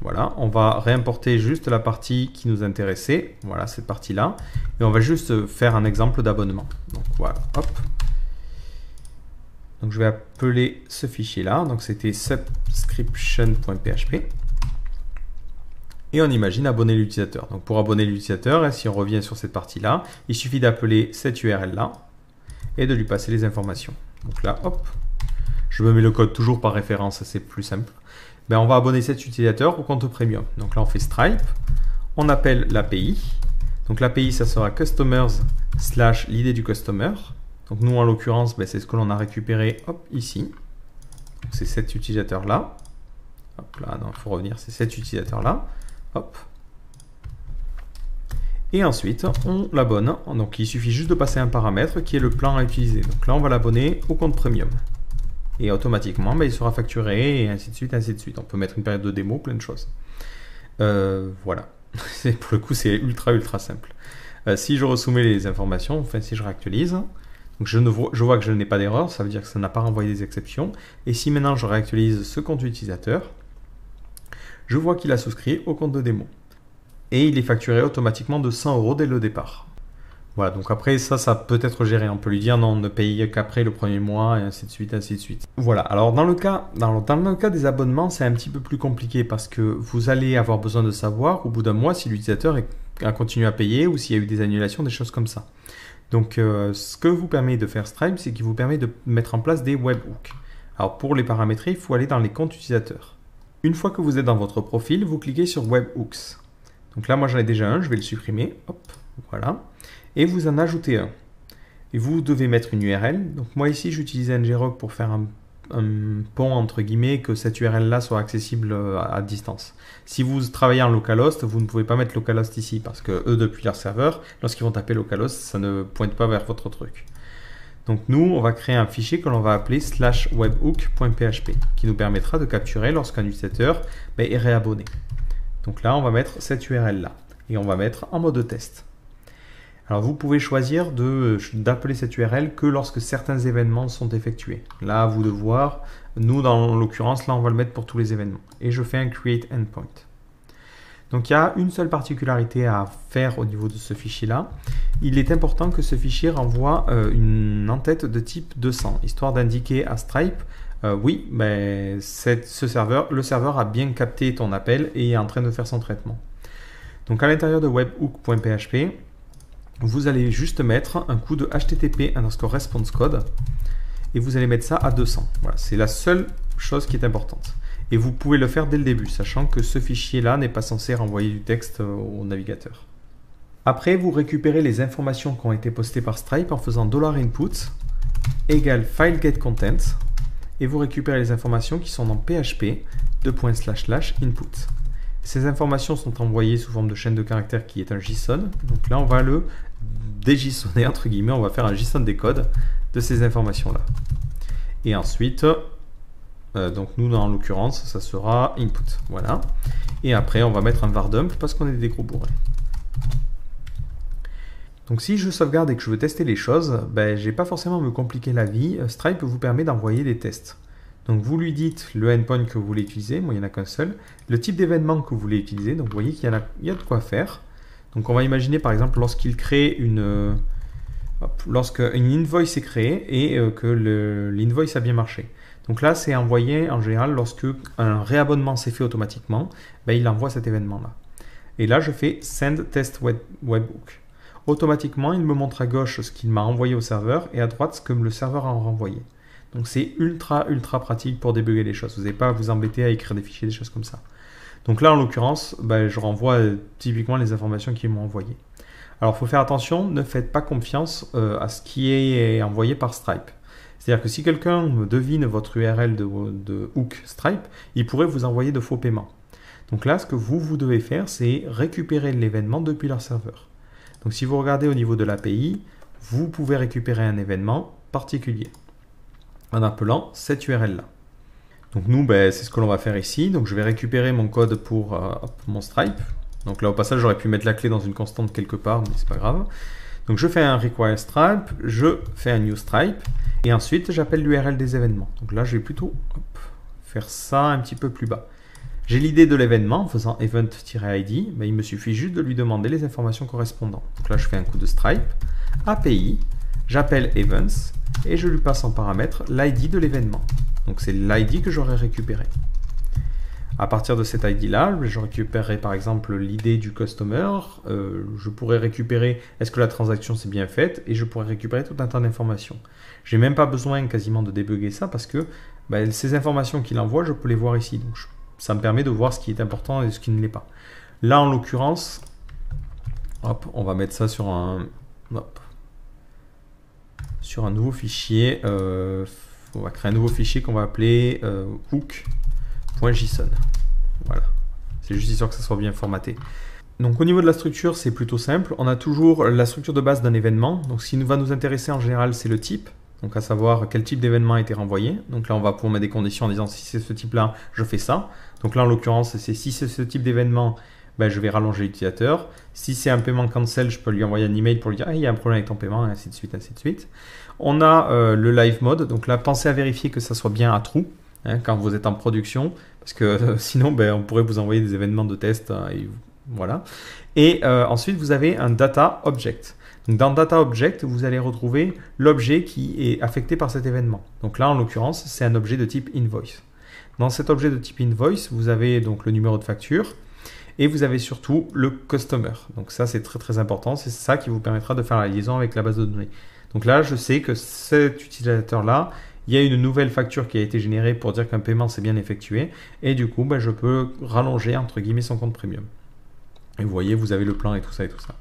Voilà, on va réimporter juste la partie qui nous intéressait. Voilà, cette partie-là. Et on va juste faire un exemple d'abonnement. Donc voilà, hop. Donc je vais appeler ce fichier-là. Donc c'était subscription.php. Et on imagine abonner l'utilisateur. Donc pour abonner l'utilisateur, si on revient sur cette partie-là, il suffit d'appeler cette URL-là et de lui passer les informations. Donc là, hop, je me mets le code toujours par référence, c'est plus simple. Ben, on va abonner cet utilisateur au compte premium. Donc là, on fait Stripe, on appelle l'API. Donc l'API, ça sera customers / l'idée du customer. Donc nous, en l'occurrence, ben, c'est ce que l'on a récupéré ici. C'est cet utilisateur-là. Hop là, non, il faut revenir, c'est cet utilisateur-là. Hop. Et ensuite, on l'abonne. Donc, il suffit juste de passer un paramètre qui est le plan à utiliser. Donc là, on va l'abonner au compte premium. Et automatiquement, ben, il sera facturé et ainsi de suite, ainsi de suite. On peut mettre une période de démo, plein de choses. Voilà. Pour le coup, c'est ultra simple. Si je resoumets les informations, enfin, si je réactualise, donc je vois que je n'ai pas d'erreur, ça veut dire que ça n'a pas renvoyé des exceptions. Et si maintenant je réactualise ce compte utilisateur, je vois qu'il a souscrit au compte de démo. Et il est facturé automatiquement de 100 € dès le départ. Voilà, donc après ça peut être géré. On peut lui dire non, ne paye qu'après le premier mois, et ainsi de suite, ainsi de suite. Voilà, alors dans le cas des abonnements, c'est un petit peu plus compliqué parce que vous allez avoir besoin de savoir au bout d'un mois si l'utilisateur a continué à payer ou s'il y a eu des annulations, des choses comme ça. Donc ce que vous permet de faire Stripe, c'est qu'il vous permet de mettre en place des webhooks. Alors pour les paramétrer, il faut aller dans les comptes utilisateurs. Une fois que vous êtes dans votre profil, vous cliquez sur Webhooks. Donc là, moi j'en ai déjà un, je vais le supprimer. Hop, voilà. Et vous en ajoutez un. Et vous devez mettre une URL. Donc moi ici, j'utilise ngrok pour faire un pont entre guillemets, que cette URL-là soit accessible à distance. Si vous travaillez en localhost, vous ne pouvez pas mettre localhost ici parce que eux, depuis leur serveur, lorsqu'ils vont taper localhost, ça ne pointe pas vers votre truc. Donc nous, on va créer un fichier que l'on va appeler /webhook.php qui nous permettra de capturer lorsqu'un utilisateur est réabonné. Donc là, on va mettre cette URL là et on va mettre en mode test. Alors vous pouvez choisir d'appeler cette URL que lorsque certains événements sont effectués. Là, à vous de voir. Nous, dans l'occurrence, là, on va le mettre pour tous les événements. Et je fais un create endpoint. Donc il y a une seule particularité à faire au niveau de ce fichier-là. Il est important que ce fichier renvoie une en-tête de type 200, histoire d'indiquer à Stripe, oui, mais le serveur a bien capté ton appel et est en train de faire son traitement. Donc à l'intérieur de webhook.php, vous allez juste mettre un coup de http_response code et vous allez mettre ça à 200. Voilà, c'est la seule chose qui est importante. Et vous pouvez le faire dès le début, sachant que ce fichier-là n'est pas censé renvoyer du texte au navigateur. Après, vous récupérez les informations qui ont été postées par Stripe en faisant $input égale fileGetContent et vous récupérez les informations qui sont dans PHP ://input. Ces informations sont envoyées sous forme de chaîne de caractères qui est un JSON. Donc là, on va le déJSONner, entre guillemets, on va faire un JSON des codes de ces informations-là. Et ensuite, donc nous, dans l'occurrence, ça sera input. Voilà. Et après, on va mettre un var dump parce qu'on est des gros bourrins. Donc si je sauvegarde et que je veux tester les choses, je n'ai pas forcément à me compliquer la vie. Stripe vous permet d'envoyer des tests. Donc vous lui dites le endpoint que vous voulez utiliser, moi il n'y en a qu'un seul, le type d'événement que vous voulez utiliser, donc vous voyez qu'il y a de quoi faire. Donc on va imaginer par exemple lorsqu'il crée une lorsque une invoice est créée et que l'invoice a bien marché. Donc là, c'est envoyé en général lorsque un réabonnement s'est fait automatiquement, il envoie cet événement-là. Et là, je fais Send Test Webhook. Automatiquement, il me montre à gauche ce qu'il m'a envoyé au serveur et à droite ce que le serveur a renvoyé. Donc c'est ultra pratique pour débugger les choses. Vous n'avez pas à vous embêter à écrire des fichiers, des choses comme ça. Donc là, en l'occurrence, je renvoie typiquement les informations qu'ils m'ont envoyées. Alors, il faut faire attention, ne faites pas confiance à ce qui est envoyé par Stripe. C'est-à-dire que si quelqu'un devine votre URL de hook Stripe, il pourrait vous envoyer de faux paiements. Donc là, ce que vous devez faire, c'est récupérer l'événement depuis leur serveur. Donc si vous regardez au niveau de l'API, vous pouvez récupérer un événement particulier en appelant cette URL-là. Donc nous, c'est ce que l'on va faire ici. Donc je vais récupérer mon code pour mon Stripe. Donc là, au passage, j'aurais pu mettre la clé dans une constante quelque part, mais c'est pas grave. Donc je fais un require Stripe, je fais un new Stripe, et ensuite j'appelle l'URL des événements. Donc là, je vais plutôt faire ça un petit peu plus bas. J'ai l'idée de l'événement en faisant event-id, il me suffit juste de lui demander les informations correspondantes. Donc là, je fais un coup de Stripe, API, j'appelle events, et je lui passe en paramètre l'ID de l'événement. Donc c'est l'ID que j'aurais récupéré. À partir de cet ID-là, je récupérerai par exemple l'ID du customer, je pourrais récupérer est-ce que la transaction s'est bien faite, et je pourrais récupérer tout un tas d'informations. Je n'ai même pas besoin quasiment de débugger ça parce que ces informations qu'il envoie, je peux les voir ici. Donc ça me permet de voir ce qui est important et ce qui ne l'est pas. Là, en l'occurrence, on va mettre ça sur un nouveau fichier. On va créer un nouveau fichier qu'on va appeler hook.json. Voilà. C'est juste histoire que ça soit bien formaté. Donc au niveau de la structure, c'est plutôt simple. On a toujours la structure de base d'un événement. Donc ce qui va nous intéresser en général, c'est le type. Donc à savoir quel type d'événement a été renvoyé. Donc là, on va pouvoir mettre des conditions en disant si c'est ce type-là, je fais ça. Donc là, en l'occurrence, c'est si c'est ce type d'événement, je vais rallonger l'utilisateur. Si c'est un paiement cancel, je peux lui envoyer un email pour lui dire il y a un problème avec ton paiement, et ainsi de suite, ainsi de suite. On a le live mode. Donc là, pensez à vérifier que ça soit bien à true quand vous êtes en production, parce que sinon, on pourrait vous envoyer des événements de test. Et voilà. Et ensuite, vous avez un data object. Donc dans Data Object, vous allez retrouver l'objet qui est affecté par cet événement. Donc là, en l'occurrence, c'est un objet de type invoice. Dans cet objet de type invoice, vous avez donc le numéro de facture et vous avez surtout le customer. Donc ça, c'est très important. C'est ça qui vous permettra de faire la liaison avec la base de données. Donc là, je sais que cet utilisateur-là, il y a une nouvelle facture qui a été générée pour dire qu'un paiement s'est bien effectué. Et du coup, je peux rallonger, entre guillemets, son compte premium. Et vous voyez, vous avez le plan et tout ça et tout ça.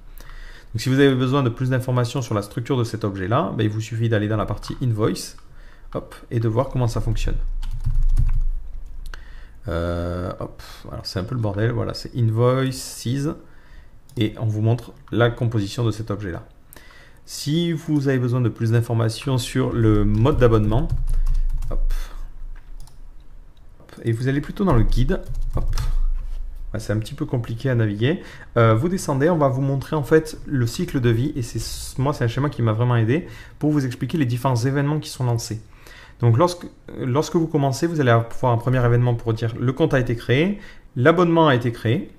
Donc si vous avez besoin de plus d'informations sur la structure de cet objet-là, il vous suffit d'aller dans la partie Invoice et de voir comment ça fonctionne. Alors c'est un peu le bordel, voilà, c'est Invoices et on vous montre la composition de cet objet-là. Si vous avez besoin de plus d'informations sur le mode d'abonnement, et vous allez plutôt dans le guide, c'est un petit peu compliqué à naviguer. Vous descendez, on va vous montrer en fait le cycle de vie et c'est un schéma qui m'a vraiment aidé pour vous expliquer les différents événements qui sont lancés. Donc lorsque vous commencez, vous allez avoir un premier événement pour dire le compte a été créé, l'abonnement a été créé,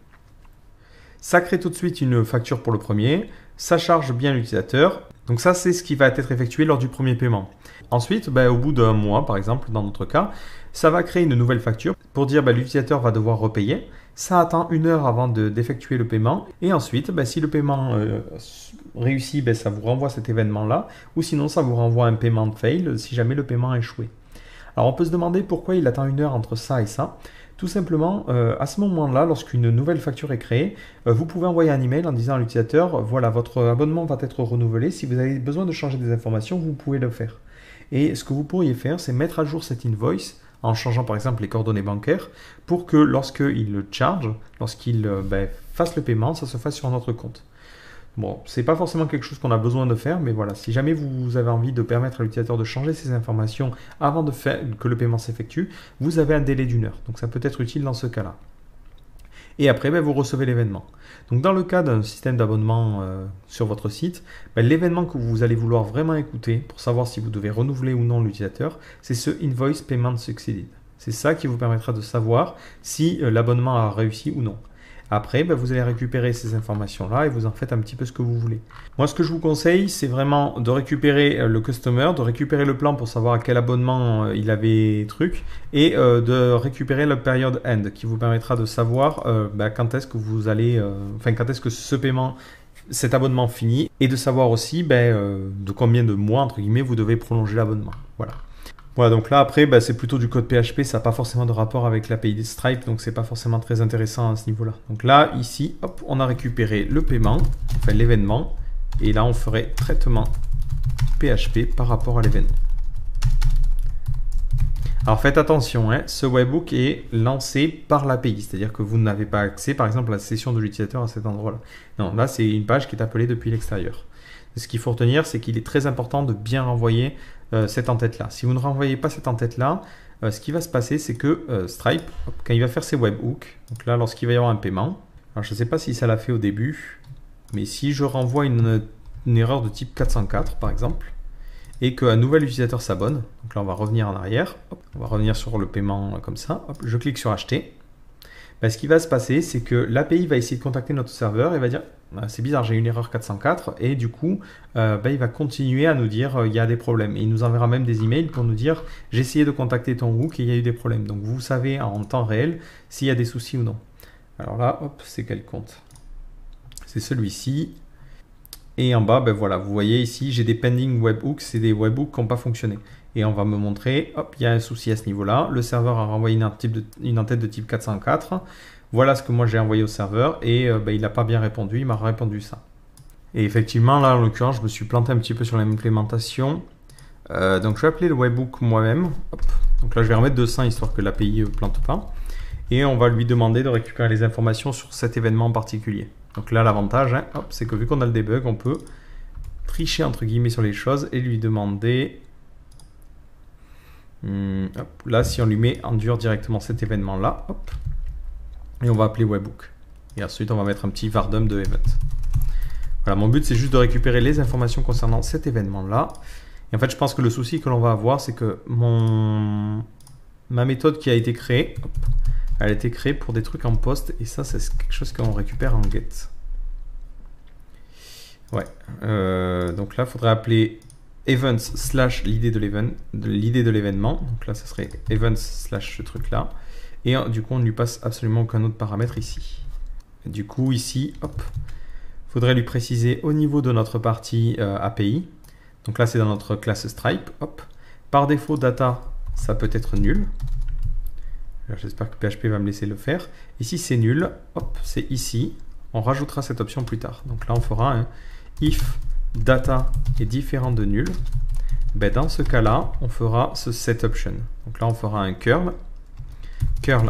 ça crée tout de suite une facture pour le premier, ça charge bien l'utilisateur. Donc ça, c'est ce qui va être effectué lors du premier paiement. Ensuite, au bout d'un mois, par exemple, dans notre cas, ça va créer une nouvelle facture pour dire l'utilisateur va devoir repayer. Ça attend 1 heure avant d'effectuer le paiement. Et ensuite, si le paiement réussit, ça vous renvoie cet événement-là. Ou sinon, ça vous renvoie un paiement fail si jamais le paiement a échoué. Alors, on peut se demander pourquoi il attend 1 heure entre ça et ça. Tout simplement, à ce moment-là, lorsqu'une nouvelle facture est créée, vous pouvez envoyer un email en disant à l'utilisateur, voilà, votre abonnement va être renouvelé. Si vous avez besoin de changer des informations, vous pouvez le faire. Et ce que vous pourriez faire, c'est mettre à jour cette invoice en changeant par exemple les coordonnées bancaires pour que lorsqu'il le charge, lorsqu'il fasse le paiement, ça se fasse sur notre compte. Bon, c'est pas forcément quelque chose qu'on a besoin de faire, mais voilà, si jamais vous avez envie de permettre à l'utilisateur de changer ces informations avant de faire que le paiement s'effectue, vous avez un délai d'1 heure. Donc ça peut être utile dans ce cas-là. Et après, vous recevez l'événement. Donc dans le cas d'un système d'abonnement sur votre site, l'événement que vous allez vouloir vraiment écouter pour savoir si vous devez renouveler ou non l'utilisateur, c'est ce Invoice Payment Succeeded. C'est ça qui vous permettra de savoir si l'abonnement a réussi ou non. Après, vous allez récupérer ces informations-là et vous en faites un petit peu ce que vous voulez. Moi, ce que je vous conseille, c'est vraiment de récupérer le customer, de récupérer le plan pour savoir à quel abonnement il avait truc, et de récupérer la période end qui vous permettra de savoir quand est-ce que vous allez, quand est-ce que ce paiement, cet abonnement finit, et de savoir aussi de combien de mois, entre guillemets, vous devez prolonger l'abonnement. Voilà. Voilà, donc là après, c'est plutôt du code PHP, ça n'a pas forcément de rapport avec l'API de Stripe, donc c'est pas forcément très intéressant à ce niveau-là. Donc là, ici, hop, on a récupéré le paiement, enfin l'événement, et là on ferait traitement PHP par rapport à l'événement. Alors faites attention, ce webhook est lancé par l'API, c'est-à-dire que vous n'avez pas accès par exemple à la session de l'utilisateur à cet endroit-là. Non, là c'est une page qui est appelée depuis l'extérieur. Ce qu'il faut retenir, c'est qu'il est très important de bien renvoyer cette en-tête-là. Si vous ne renvoyez pas cette en-tête-là, ce qui va se passer, c'est que Stripe, quand il va faire ses webhooks, donc là, lorsqu'il va y avoir un paiement, alors je ne sais pas si ça l'a fait au début, mais si je renvoie une erreur de type 404, par exemple, et qu'un nouvel utilisateur s'abonne, donc là, on va revenir en arrière, hop, on va revenir sur le paiement comme ça, hop, je clique sur acheter. Ce qui va se passer, c'est que l'API va essayer de contacter notre serveur et va dire c'est bizarre, j'ai une erreur 404, et du coup, il va continuer à nous dire il y a des problèmes. Et il nous enverra même des emails pour nous dire j'ai essayé de contacter ton hook et il y a eu des problèmes. Donc vous savez en temps réel s'il y a des soucis ou non. Alors là, hop, c'est quel compte? C'est celui-ci. Et en bas, voilà, vous voyez ici, j'ai des pending webhooks, c'est des webhooks qui n'ont pas fonctionné. Et on va me montrer, hop, il y a un souci à ce niveau-là. Le serveur a renvoyé une en-tête de type 404. Voilà ce que moi j'ai envoyé au serveur et il n'a pas bien répondu, il m'a répondu ça. Et effectivement, là en l'occurrence, je me suis planté un petit peu sur l'implémentation. Donc je vais appeler le webhook moi-même. Donc là, je vais remettre 200 histoire que l'API ne plante pas. Et on va lui demander de récupérer les informations sur cet événement en particulier. Donc là, l'avantage, c'est que vu qu'on a le debug, on peut tricher entre guillemets sur les choses et lui demander... là, si on lui met en dur directement cet événement-là, et on va appeler webhook. Et ensuite, on va mettre un petit vardum de event. Voilà, mon but, c'est juste de récupérer les informations concernant cet événement-là. Et en fait, je pense que le souci que l'on va avoir, c'est que ma méthode qui a été créée, elle a été créée pour des trucs en post, et ça, c'est quelque chose qu'on récupère en get. Ouais. Donc là, il faudrait appeler events slash l'idée de l'événement. Donc là, ça serait events slash ce truc-là. Et du coup, on ne lui passe absolument aucun autre paramètre ici. Et du coup, ici, hop, il faudrait lui préciser au niveau de notre partie API. Donc là, c'est dans notre classe Stripe. Hop. Par défaut, data, ça peut être nul. J'espère que PHP va me laisser le faire. Ici, c'est nul. Hop, c'est ici. On rajoutera cette option plus tard. Donc là, on fera un if data est différent de nul. Dans ce cas-là, on fera ce setOption. Donc là, on fera un curl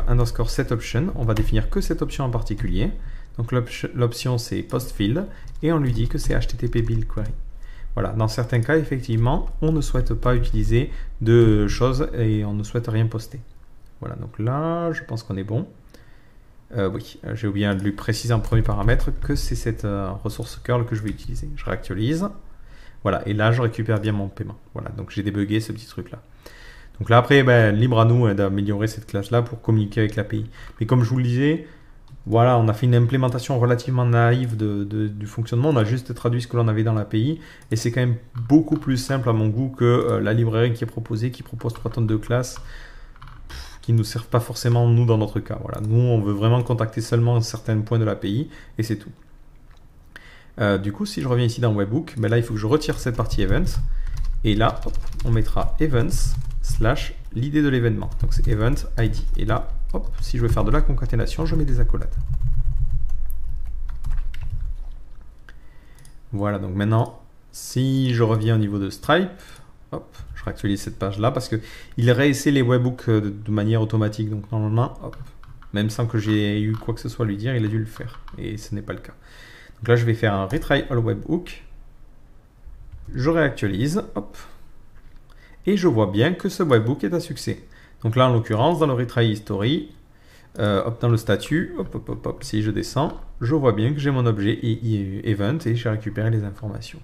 underscore setOption. On va définir que cette option en particulier. Donc l'option, c'est postfield. Et on lui dit que c'est HTTP build query. Voilà, dans certains cas, effectivement, on ne souhaite pas utiliser de choses et on ne souhaite rien poster. Voilà, donc là, je pense qu'on est bon. Oui, j'ai oublié de lui préciser en premier paramètre que c'est cette ressource curl que je vais utiliser. Je réactualise. Voilà, et là, je récupère bien mon paiement. Voilà, donc j'ai débugué ce petit truc-là. Donc là, après, libre à nous d'améliorer cette classe-là pour communiquer avec l'API. Mais comme je vous le disais, voilà, on a fait une implémentation relativement naïve du fonctionnement. On a juste traduit ce que l'on avait dans l'API. Et c'est quand même beaucoup plus simple à mon goût que la librairie qui est proposée, qui propose 3 tonnes de classes qui ne nous servent pas forcément, nous, dans notre cas. Voilà, nous, on veut vraiment contacter seulement certains points de l'API et c'est tout. Du coup, si je reviens ici dans Webhook, là, il faut que je retire cette partie Events. Et là, hop, on mettra Events slash l'idée de l'événement. Donc, c'est Event ID. Et là, hop, si je veux faire de la concaténation, je mets des accolades. Voilà, donc maintenant, si je reviens au niveau de Stripe, hop, je réactualise cette page-là parce qu'il réessaie les webhooks de manière automatique. Donc normalement, hop, même sans que j'ai eu quoi que ce soit à lui dire, il a dû le faire. Et ce n'est pas le cas. Donc là, je vais faire un retry all webhook. Je réactualise, hop. Et je vois bien que ce webhook est un succès. Donc là, en l'occurrence, dans le retry history, hop, dans le statut, hop, si je descends, je vois bien que j'ai mon objet event et j'ai récupéré les informations.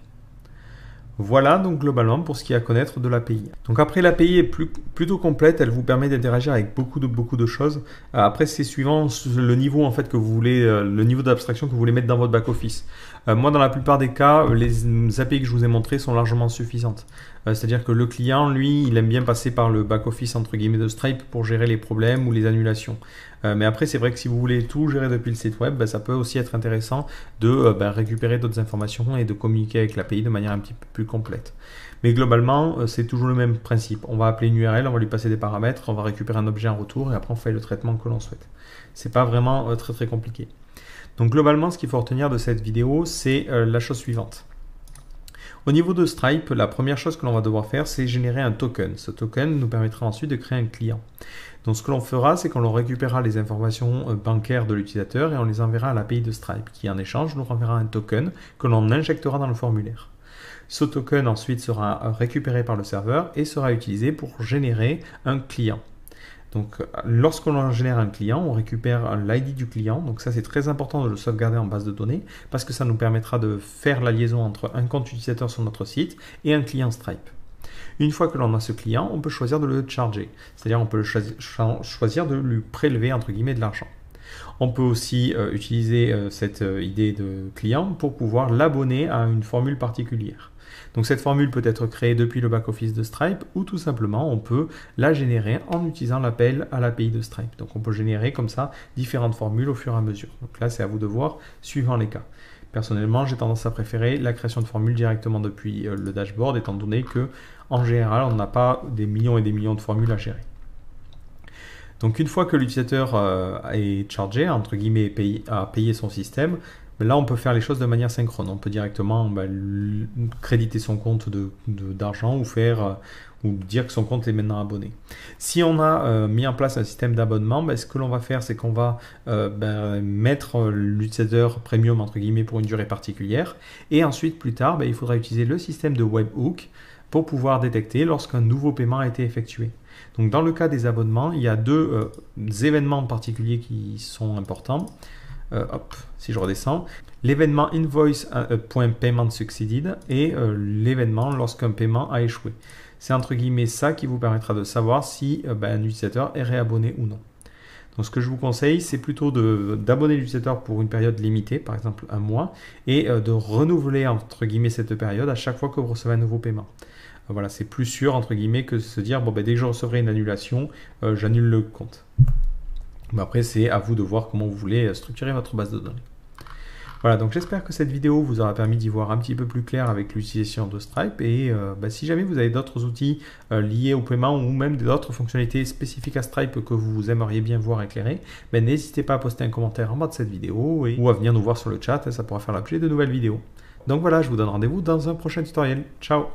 Voilà donc globalement pour ce qu'il y a à connaître de l'API. Donc après l'API est plutôt complète, elle vous permet d'interagir avec beaucoup de choses. Après c'est suivant le niveau en fait que vous voulez, le niveau d'abstraction que vous voulez mettre dans votre back-office. Moi dans la plupart des cas, les API que je vous ai montrées sont largement suffisantes. C'est-à-dire que le client, lui, il aime bien passer par le back-office entre guillemets de Stripe pour gérer les problèmes ou les annulations. Mais après, c'est vrai que si vous voulez tout gérer depuis le site web, ça peut aussi être intéressant de récupérer d'autres informations et de communiquer avec l'API de manière un petit peu plus complète. Mais globalement, c'est toujours le même principe. On va appeler une URL, on va lui passer des paramètres, on va récupérer un objet en retour et après on fait le traitement que l'on souhaite. C'est pas vraiment très compliqué. Donc globalement, ce qu'il faut retenir de cette vidéo, c'est la chose suivante. Au niveau de Stripe, la première chose que l'on va devoir faire, c'est générer un token. Ce token nous permettra ensuite de créer un client. Donc ce que l'on fera, c'est qu'on récupérera les informations bancaires de l'utilisateur et on les enverra à l'API de Stripe, qui en échange nous renverra un token que l'on injectera dans le formulaire. Ce token ensuite sera récupéré par le serveur et sera utilisé pour générer un client. Donc lorsqu'on génère un client, on récupère l'ID du client. Donc ça c'est très important de le sauvegarder en base de données parce que ça nous permettra de faire la liaison entre un compte utilisateur sur notre site et un client Stripe. Une fois que l'on a ce client, on peut choisir de le charger. C'est-à-dire on peut choisir de lui prélever entre guillemets de l'argent. On peut aussi utiliser cette idée de client pour pouvoir l'abonner à une formule particulière. Donc cette formule peut être créée depuis le back-office de Stripe ou tout simplement on peut la générer en utilisant l'appel à l'API de Stripe. Donc on peut générer comme ça différentes formules au fur et à mesure. Donc là c'est à vous de voir suivant les cas. Personnellement j'ai tendance à préférer la création de formules directement depuis le dashboard étant donné que en général on n'a pas des millions et des millions de formules à gérer. Donc une fois que l'utilisateur est chargé, entre guillemets, a payé son système, là on peut faire les choses de manière synchrone. On peut directement créditer son compte d'argent ou dire que son compte est maintenant abonné. Si on a mis en place un système d'abonnement, ce que l'on va faire, c'est qu'on va mettre l'utilisateur premium entre guillemets pour une durée particulière. Et ensuite, plus tard, il faudra utiliser le système de webhook pour pouvoir détecter lorsqu'un nouveau paiement a été effectué. Donc dans le cas des abonnements, il y a deux événements particuliers qui sont importants. Si je redescends, l'événement invoice.payment succeeded et l'événement lorsqu'un paiement a échoué. C'est entre guillemets ça qui vous permettra de savoir si un utilisateur est réabonné ou non. Donc ce que je vous conseille, c'est plutôt d'abonner l'utilisateur pour une période limitée, par exemple un mois, et de renouveler entre guillemets cette période à chaque fois que vous recevez un nouveau paiement. Voilà, c'est plus sûr entre guillemets que de se dire dès que je recevrai une annulation, j'annule le compte. Mais après, c'est à vous de voir comment vous voulez structurer votre base de données. Voilà, donc j'espère que cette vidéo vous aura permis d'y voir un petit peu plus clair avec l'utilisation de Stripe. Et si jamais vous avez d'autres outils liés au paiement ou même d'autres fonctionnalités spécifiques à Stripe que vous aimeriez bien voir éclairées, n'hésitez pas à poster un commentaire en bas de cette vidéo ou à venir nous voir sur le chat, ça pourra faire l'objet de nouvelles vidéos. Donc voilà, je vous donne rendez-vous dans un prochain tutoriel. Ciao!